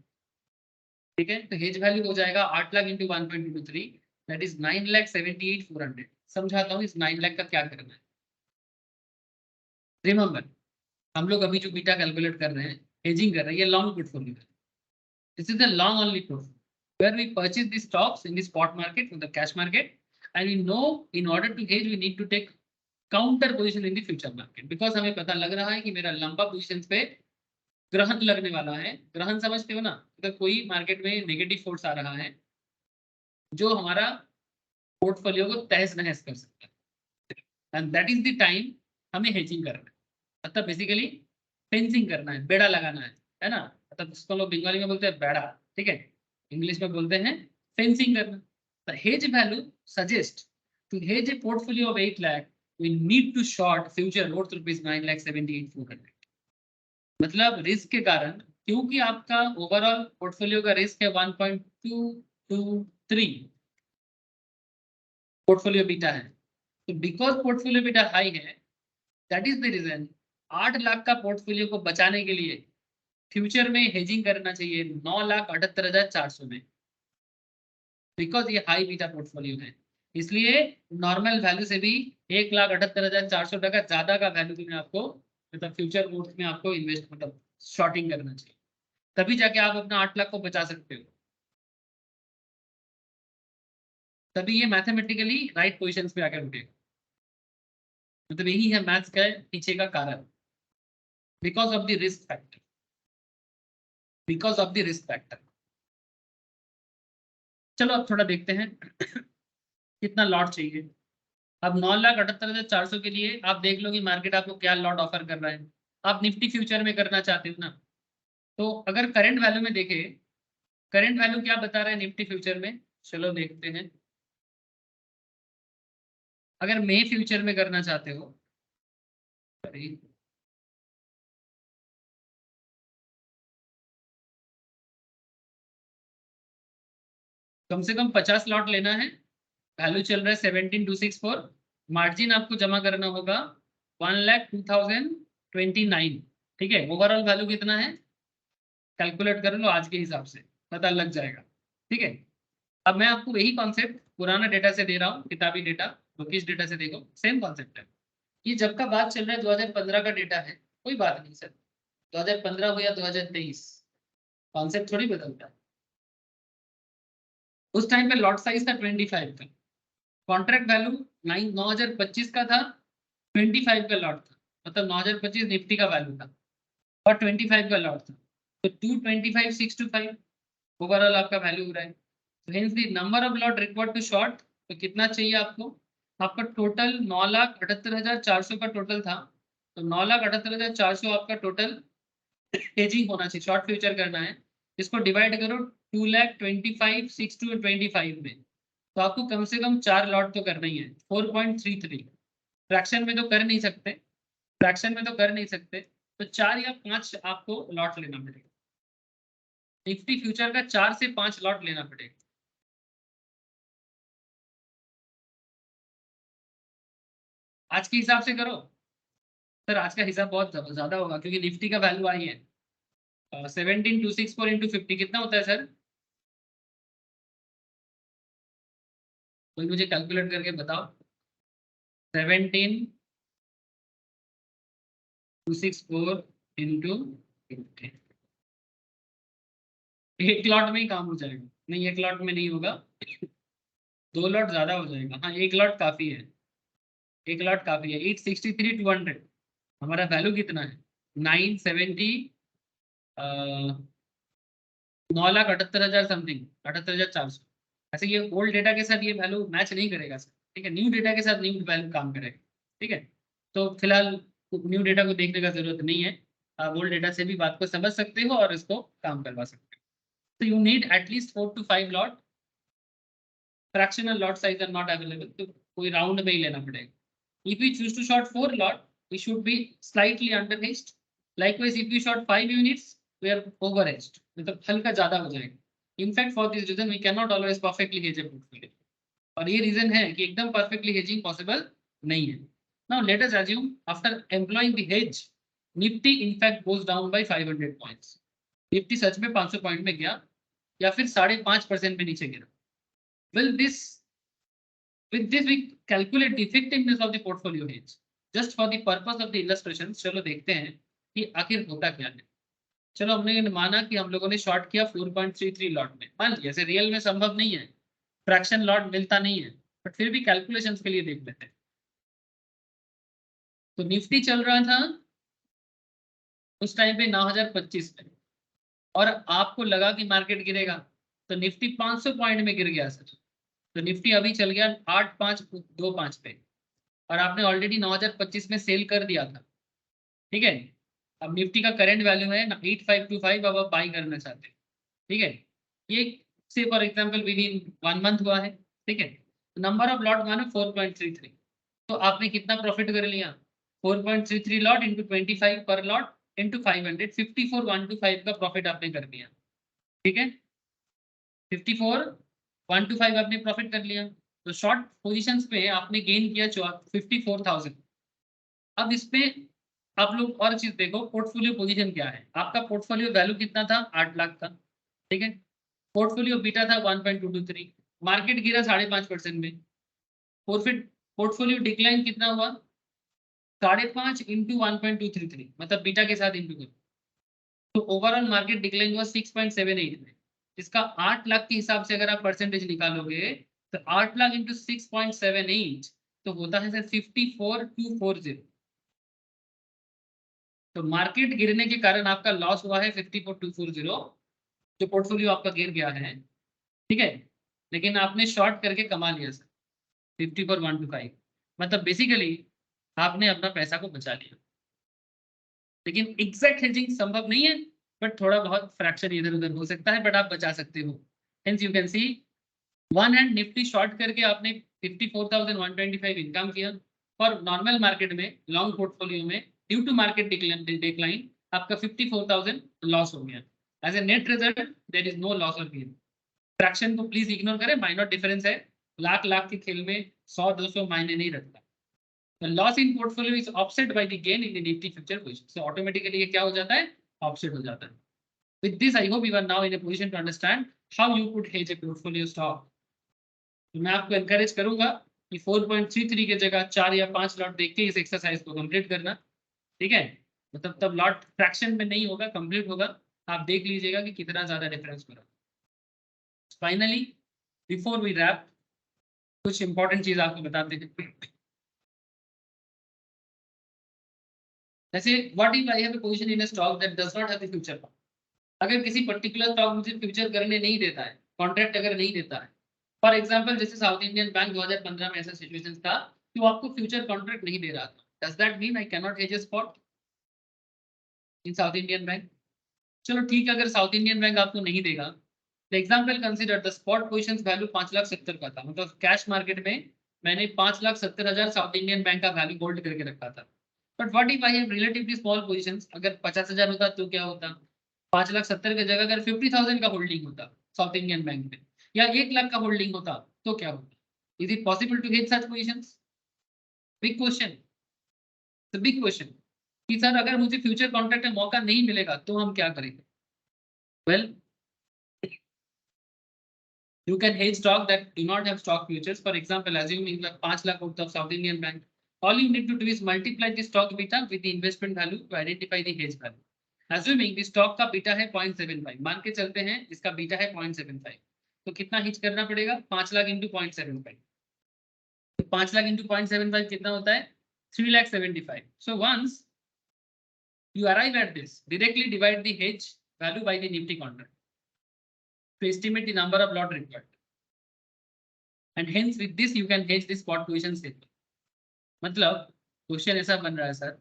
ठीक है, तो हेज वैल्यू हो जाएगा 8 लाख इंटू 1.223, दैट इज 9,78,400। समझाता हूँ इस 9 लाख का क्या करना है। रिमेंबर, हम लोग अभी जो बीटा कैलकुलेट कर रहे हैं, हेजिंग कर रहे हैं, ये लॉन्ग पोर्टफोलियो है। This is the long only portfolio where we purchase the stocks in the spot market or the cash market, and we know in order to hedge we need to take counter position in the future market, because हमें पता लग रहा है कि मेरा लंबा पोजीशन पे ग्रहण लगने वाला है। ग्रहण समझते हो ना, अगर कोई मार्केट में नेगेटिव फोर्स आ रहा है जो हमारा पोर्टफोलियो को तहस नहस कर सकता है, and that is the time हमें हेजिंग करना है, मतलब बेसिकली फेंसिंग करना है, बेड़ा लगाना है ना, मतलब इसको लोग बंगाली में बोलते हैं बेड़ा, ठीक है, इंग्लिश में बोलते हैं फेंसिंग करना। The hedge value suggest to hedge a portfolio of 8 lakh we need to short future worth ₹9,78,400। मतलब रिस्क के कारण, क्योंकि आपका ओवरऑल पोर्टफोलियो का रिस्क है 1.223 पोर्टफोलियो बीटा है, तो बिकॉज पोर्टफोलियो बीटा हाई है, that is the reason 8 lakh का पोर्टफोलियो को बचाने के लिए फ्यूचर में हेजिंग करना चाहिए 9,78,400 में, बिकॉज ये हाई बीटा पोर्टफोलियो है। इसलिए नॉर्मल वैल्यू से भी 1,78,400 टका ज्यादा का वैल्यू में आपको, मतलब फ्यूचर वोट में आपको इन्वेस्ट, मतलब शॉर्टिंग करना चाहिए, तभी जाके आप अपना 8 लाख को बचा सकते हो, तभी ये मैथमेटिकली राइट पोजीशंस पे आकर रुकेगा। मतलब यही है मैथ्स का पीछे का कारण, because of the risk factor, because of the risk factor. चलो अब थोड़ा देखते हैं कितना लॉट चाहिए। अब 9,78,400 के लिए आप देख लो कि मार्केट आपको क्या लॉट ऑफर कर रहा है। आप निफ्टी फ्यूचर में करना चाहते हो ना, तो अगर करंट वैल्यू में देखें, करंट वैल्यू क्या बता रहा है निफ्टी फ्यूचर में, चलो देखते हैं। अगर मे फ्यूचर में करना चाहते हो, कम से कम 50 लॉट लेना है, वैल्यू चल रहा है 17,264, मार्जिन आपको जमा करना होगा 1,02,029, ठीक है। ओवरऑल वैल्यू कितना है कैलकुलेट कर लो, आज के हिसाब से पता लग जाएगा, ठीक है। अब मैं आपको यही कॉन्सेप्ट पुराना डेटा से दे रहा हूँ, किताबी डेटा, तो किस डेटा से देखो, सेम कॉन्सेप्ट है। ये जब का बात चल रहा है 2015 का डेटा है, कोई बात नहीं सर, 2015 हो या 2023, कॉन्सेप्ट थोड़ी बदलता है। उस टाइम पे लॉट साइज था 25 का, कॉन्ट्रैक्ट वैल्यू 9,025 का था, 25 का लॉट था, मतलब 9,025 निफ्टी का वैल्यू था और 25 का लॉट था, तो 225,625 ओवरऑल आपका वैल्यू हो रहा है। तो hence the number of lot required to short, तो कितना चाहिए आपको, आपका टोटल 9,78,400 का टोटल था, तो 9,78,400 आपका टोटल हेजिंग होना चाहिए, शॉर्ट फ्यूचर करना है, इसको डिवाइड करो 2,25,625 में, तो आपको कम से कम 4 लॉट तो करना ही है, 4.33। फ्रैक्शन में तो कर नहीं सकते, फ्रैक्शन में तो कर नहीं सकते, तो 4 या 5 आपको लॉट लेना पड़ेगा, निफ्टी फ्यूचर का 4 से 5 लॉट लेना पड़ेगा। आज के हिसाब से करो सर, आज का हिसाब बहुत ज्यादा होगा क्योंकि निफ्टी का वैल्यू आई है 17,264 इंटू 50 कितना होता है सर, कोई मुझे कैलकुलेट करके बताओ। 17,264 इंटू 50, एक लॉट में ही काम हो जाएगा, नहीं एक लॉट में नहीं होगा, 2 लॉट ज्यादा हो जाएगा, हाँ एक लॉट काफी है, एक लॉट काफी है। 863,200 हमारा वैल्यू कितना है, 970 9,78,000 समथिंग, 78,400। ऐसे ये ओल्ड डेटा के साथ ये वैल्यू मैच नहीं करेगा सर, ठीक है, न्यू डेटा के साथ न्यू वैल्यू काम करेगा, ठीक है। तो फिलहाल न्यू डेटा को देखने का जरूरत नहीं है, आप ओल्ड डेटा से भी बात को समझ सकते हो और इसको काम करवा सकते हो। तो you need at least 4 to 5 lot, fractional lot size are not available, तो कोई राउंड में ही लेना पड़ेगा। If you choose to short 4 lot, we should be slightly underhedged. Likewise, if you short 5 units, we are over hedged, मतलब हल्का ज्यादा हो जाएगा। In fact for this reason we can not always perfectly hedge a portfolio, और ये रीजन है कि एकदम परफेक्टली हेजिंग पॉसिबल नहीं है। Now let us assume after employing the hedge Nifty in fact goes down by 500 points, Nifty सच में 500 पॉइंट में गया या फिर 5.5% में नीचे गिरा। Will this with this we calculate the effectiveness of the portfolio hedge just for the purpose of the illustration। चलो देखते हैं कि आखिर होता क्या है। चलो हमने माना कि हम लोगों ने शॉर्ट किया 4.33 लॉट में, मान लिया ऐसे रियल में संभव नहीं है, फ्रैक्शन लॉट मिलता नहीं है, बट फिर भी कैलकुलेशंस के लिए देख लेते हैं। तो निफ्टी चल रहा था उस टाइम पे 9025 में, और आपको लगा कि मार्केट गिरेगा, तो निफ्टी 500 पॉइंट में गिर गया सर, तो निफ्टी अभी चल गया 8525 पे, और आपने ऑलरेडी 9025 में सेल कर दिया था, ठीक है। अब निफ्टी का करंट वैल्यू है 8525, अब आप बाई करना चाहते हैं, ठीक है। ये से for example with in 1 month हुआ है, ठीक है। नंबर ऑफ लॉट मानो 4.33, तो आपने कितना प्रॉफिट कर लिया, 4.33 लॉट इंटू 25 पर लॉट इंटू 500, 54,125 का प्रॉफिट आपने कर लिया, ठीक है। 54,125 आपने प्रॉफिट कर लिया, तो शॉर्ट पोजीशंस पे आपने गेन किया 54,000। अब इसमें आप लोग और चीज देखो, पोर्टफोलियो पोजीशन क्या है, आपका पोर्टफोलियो वैल्यू कितना था, 8 लाख था, ठीक है। पोर्टफोलियो बीटा था 1.223, मार्केट गिरा 5.5% में, पोर्टफोलियो डिक्लाइन कितना हुआ, 5.5 इंटू 1.233, मतलब बीटा के साथ इंटू करो, तो ओवरऑल मार्केट डिक्लाइन हुआ 6.78 में। इसका 8 लाख के हिसाब से अगर आप परसेंटेज निकालोगे तो 8 लाख इंटू 6.78 तो होता है सर 54,240। तो मार्केट गिरने के कारण आपका लॉस हुआ है 54,240, जो पोर्टफोलियो आपका गिर गया है, ठीक है। लेकिन आपने शॉर्ट करके कमा लिया सर 54,125, मतलब बेसिकली आपने अपना पैसा को बचा लिया। लेकिन एग्जैक्ट हेजिंग संभव नहीं है, बट थोड़ा बहुत फ्रैक्शन इधर उधर हो सकता है, बट आप बचा सकते हो। Hence you can see one hand Nifty short करके आपने 54,125 इनकम किया, और नॉर्मल मार्केट में लॉन्ग पोर्टफोलियो में ड्यू टू मार्केट डिक्लाइन आपका 54,000 लॉस हो गया। As a net result there is no loss और गेन। फ्रैक्शन को प्लीज इग्नोर करें, माइनर डिफरेंस है, लाख लाख के खेल में 100-200 मायने नहीं रखता। The loss in portfolio is offset by the gain in the Nifty future position. So automatically ये क्या हो जाता है, offset हो जाता है। With this, I hope you are now in a position to understand how you could hedge a portfolio stock. तो मैं आपको encourage करूंगा कि 4.33 की जगह 4 या 5 लॉट देख के इस एक्सरसाइज को कंप्लीट करना, ठीक है। मतलब तब लॉट फ्रैक्शन में नहीं होगा, कंप्लीट होगा, आप देख लीजिएगा कि कितना ज्यादा डिफरेंस हो रहा है। फाइनली बिफोर वी रैप, कुछ इंपॉर्टेंट चीज आपको बताते हैं। जैसे what if I have a position in a stock that does not have the future contract, अगर किसी पर्टिकुलर स्टॉक मुझे फ्यूचर करने नहीं देता है, कॉन्ट्रैक्ट अगर नहीं देता है, फॉर एग्जांपल जैसे साउथ इंडियन बैंक 2015 में ऐसा सिचुएशन था कि वो आपको फ्यूचर कॉन्ट्रैक्ट नहीं दे रहा था, does that mean I can not has a spot in south Indian bank? चलो ठीक है, अगर साउथ इंडियन बैंक आपको नहीं देगा, the example consider the spot positions value 5,70,000 का था, मतलब कैश मार्केट में मैंने 5,70,000 साउथ इंडियन बैंक का वैल्यू होल्ड करके रखा था। But what if I have relatively small positions, अगर 50,000 होता तो क्या होता, 5,70,000 की जगह अगर 50,000 का होल्डिंग होता साउथ इंडियन बैंक में, या 1 लाख का होल्डिंग होता, तो क्या होता? Is it possible to hedge such positions? Big question, big question कि सर अगर मुझे फ्यूचर कॉन्ट्रैक्ट में मौका नहीं मिलेगा तो हम क्या करेंगे? Well, you can hedge stock that do not have stock futures. For example, assuming like 5 lakh worth of South Indian Bank, all you need to do is multiply the stock beta with the investment value to identify the hedge value. Assuming the stock का बीटा है 0.75, मान के चलते हैं इसका बीटा है 0.75, तो कितना हिच करना पड़ेगा? 5 लाख इंटू 0.75, तो 5 लाख इंटू 0.75 कितना होता है? 3,75,000. So once you arrive at this, directly divide the hedge value by the Nifty contract to estimate the number of lot required, and hence with this you can hedge the spot position safely. मतलब क्वेश्चन ऐसा बन रहा है sir,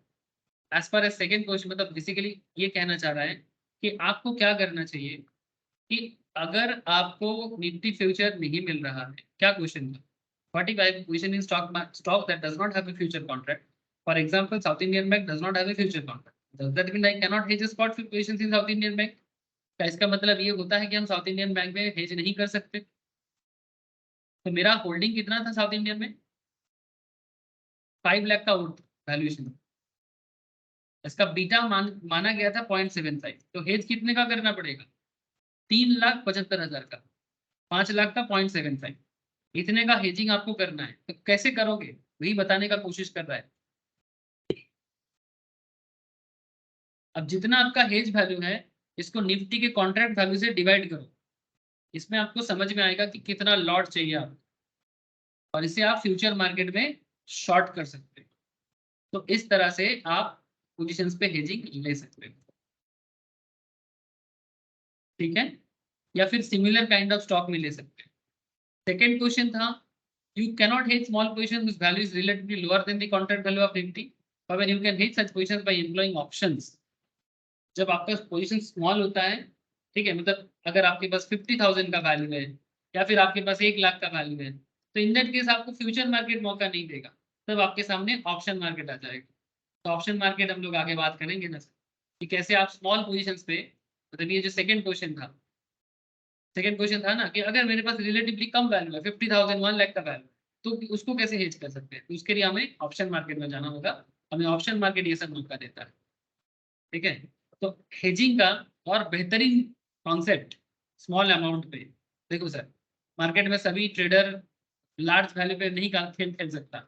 as per as second question, मतलब बेसिकली ये कहना चाह रहा है कि आपको क्या करना चाहिए कि अगर आपको निफ्टी फ्यूचर नहीं मिल रहा है, क्या क्वेश्चन था? What if I have position in stock that does not have a future contract, for example south Indian bank does not have a future contract, Does that mean I cannot hedge spot positions in South Indian Bank? क्या इसका मतलब ये होता है कि हम साउथ इंडियन बैंक में हेज नहीं कर सकते? तो मेरा होल्डिंग कितना था साउथ इंडियन में? 5 लाख का वैल्यूएशन। इसका बीटा माना गया था 0.75। तो हेज कितने का करना पड़ेगा? 3,75,000 का। 5 लाख का 0.75, इतने का हेजिंग आपको करना है। तो कैसे करोगे वही बताने का कोशिश कर रहा है। अब जितना आपका हेज वैल्यू है इसको निफ्टी के कॉन्ट्रैक्ट वैल्यू से डिवाइड करो, इसमें आपको समझ में आएगा कि कितना लॉट चाहिए आप, और इसे आप फ्यूचर मार्केट में शॉर्ट कर सकते हो। तो इस तरह से आप पोजीशंस पे हेजिंग ले सकते हो, ठीक है, या फिर सिमिलर काइंड ऑफ स्टॉक में ले सकते हो। सेकेंड क्वेश्चन था, you cannot hedge small positions whose value is relatively lower than the contract value of Nifty. However, you can hedge such positions by employing options. जब आपका पोजीशन स्मॉल होता है, ठीक है, मतलब अगर आपके पास 50,000 का वैल्यू है या फिर आपके पास 1 लाख का वैल्यू है, तो इन दैट केस आपको फ्यूचर मार्केट मौका नहीं देगा, तब आपके सामने ऑप्शन मार्केट आ जाएगा। तो ऑप्शन मार्केट हम लोग आगे बात करेंगे ना कि कैसे आप स्मॉल पोजीशंस पे, मतलब ये जो सेकंड क्वेश्चन था ना कि अगर मेरे पास रिलेटिवली कम वैल्यू है 50,000 1 लाख का वैल्यू, तो उसको कैसे हेज कर सकते हैं? तो उसके लिए हमें ऑप्शन मार्केट में जाना होगा। हमें ऑप्शन मार्केट ये सब मौका देता है, ठीक है। तो हेजिंग का और बेहतरीन कॉन्सेप्ट स्मॉल अमाउंट पे, देखो सर, मार्केट में सभी ट्रेडर लार्ज वैल्यू पे नहीं खेल सकता।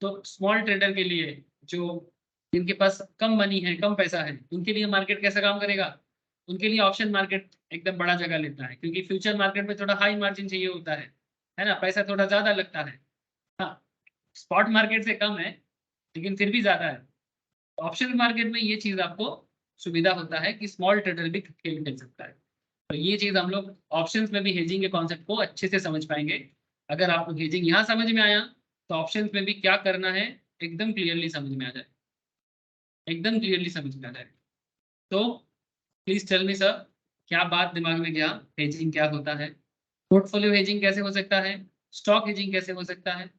तो स्मॉल ट्रेडर के लिए, जो जिनके पास कम मनी है, कम पैसा है, उनके लिए मार्केट कैसा काम करेगा? उनके लिए ऑप्शन मार्केट एकदम बड़ा जगह लेता है, क्योंकि फ्यूचर मार्केट में थोड़ा हाई मार्जिन चाहिए होता है ना, पैसा थोड़ा ज्यादा लगता है। हाँ, स्पॉट मार्केट से कम है लेकिन फिर भी ज्यादा है। ऑप्शन मार्केट में ये चीज आपको सुविधा होता है कि स्मॉल ट्रेडर भी खेल सकता है। तो ये चीज हम लोग ऑप्शंस में भी हेजिंग के कॉन्सेप्ट को अच्छे से समझ पाएंगे। अगर आपको हेजिंग यहाँ समझ में आया तो ऑप्शंस में भी क्या करना है एकदम क्लियरली समझ में आ जाए, एकदम क्लियरली समझ में आ जाए। तो प्लीज टेल मी सर, क्या बात दिमाग में गया? हेजिंग क्या होता है? पोर्टफोलियो हेजिंग कैसे हो सकता है? स्टॉक हेजिंग कैसे हो सकता है?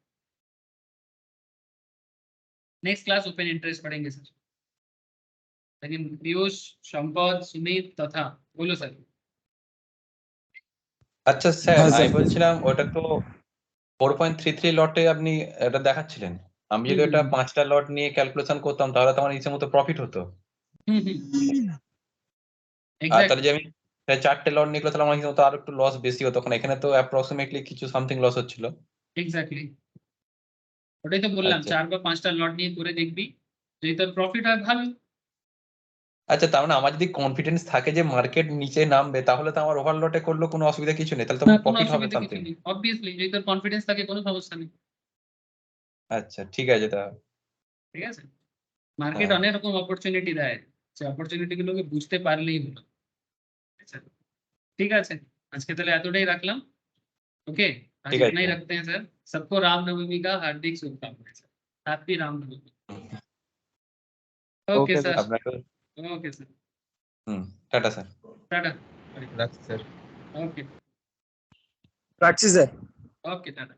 नेक्स्ट क्लास ओपन इंटरेस्ट पढ़ेंगे सर। लेकिन पीयूष, संपद, सुमित तथा बोलो सर। আচ্ছা স্যার, হ্যাঁ, আমি স্যার। বলছিলাম ওটা তো 4.33 লটে আপনি এটা দেখাচ্ছিলেন। আমি যদি ওটা 5টা লট নিয়ে ক্যালকুলেশন করতাম তাহলে তো আমার ইচ্ছে মতো প্রফিট হতো। আর তাহলে যে আমি 4টে লট নিয়ে তাহলে আমার ইচ্ছে মতো আরো একটু লস বেশি হতো, কারণ এখানে তো অ্যাপ্রক্সিমেটলি কিছু সামথিং লস হচ্ছিল। এক্স্যাক্টলি, ওটাই তো বললাম, আচ্ছা। 4 বা 5টা লট নিয়ে করে দেখবি, যদি তোর প্রফিট হয় ভালো। আচ্ছা, তার মানে আমার যদি কনফিডেন্স থাকে যে মার্কেট নিচে নামবে তাহলে তো আমার ওভারলটে করলেও কোনো অসুবিধা কিছু নেই, তাহলে তো না, কোনো প্রফিট হবে অসুবিধা কিছু সামথিং। নেই, অবভিয়াসলি যদি তোর কনফিডেন্স থাকে কোনো সমস্যা নেই, আচ্ছা, ঠিক আছে তাহলে। ঠিক আছে। মার্কেট হ্যাঁ। অনেক রকম অপরচুনিটি দেয়, যে অপরচুনিটি গুলোকে বুঝতে পারলেই হলো। আচ্ছা, ঠিক আছে, আজকে তাহলে এতটাই রাখলাম। ओके, आज ठीक है, इतना ही ठीक है। रखते हैं सर। सबको रामनवमी का हार्दिक शुभकामनाएं सर। Happy Ramnavami. Okay Okay, sir, আপনাকে okay sir, tata sir. Tata. রাখছি স্যার। ओके, রাখছি স্যার। ओके टाटा।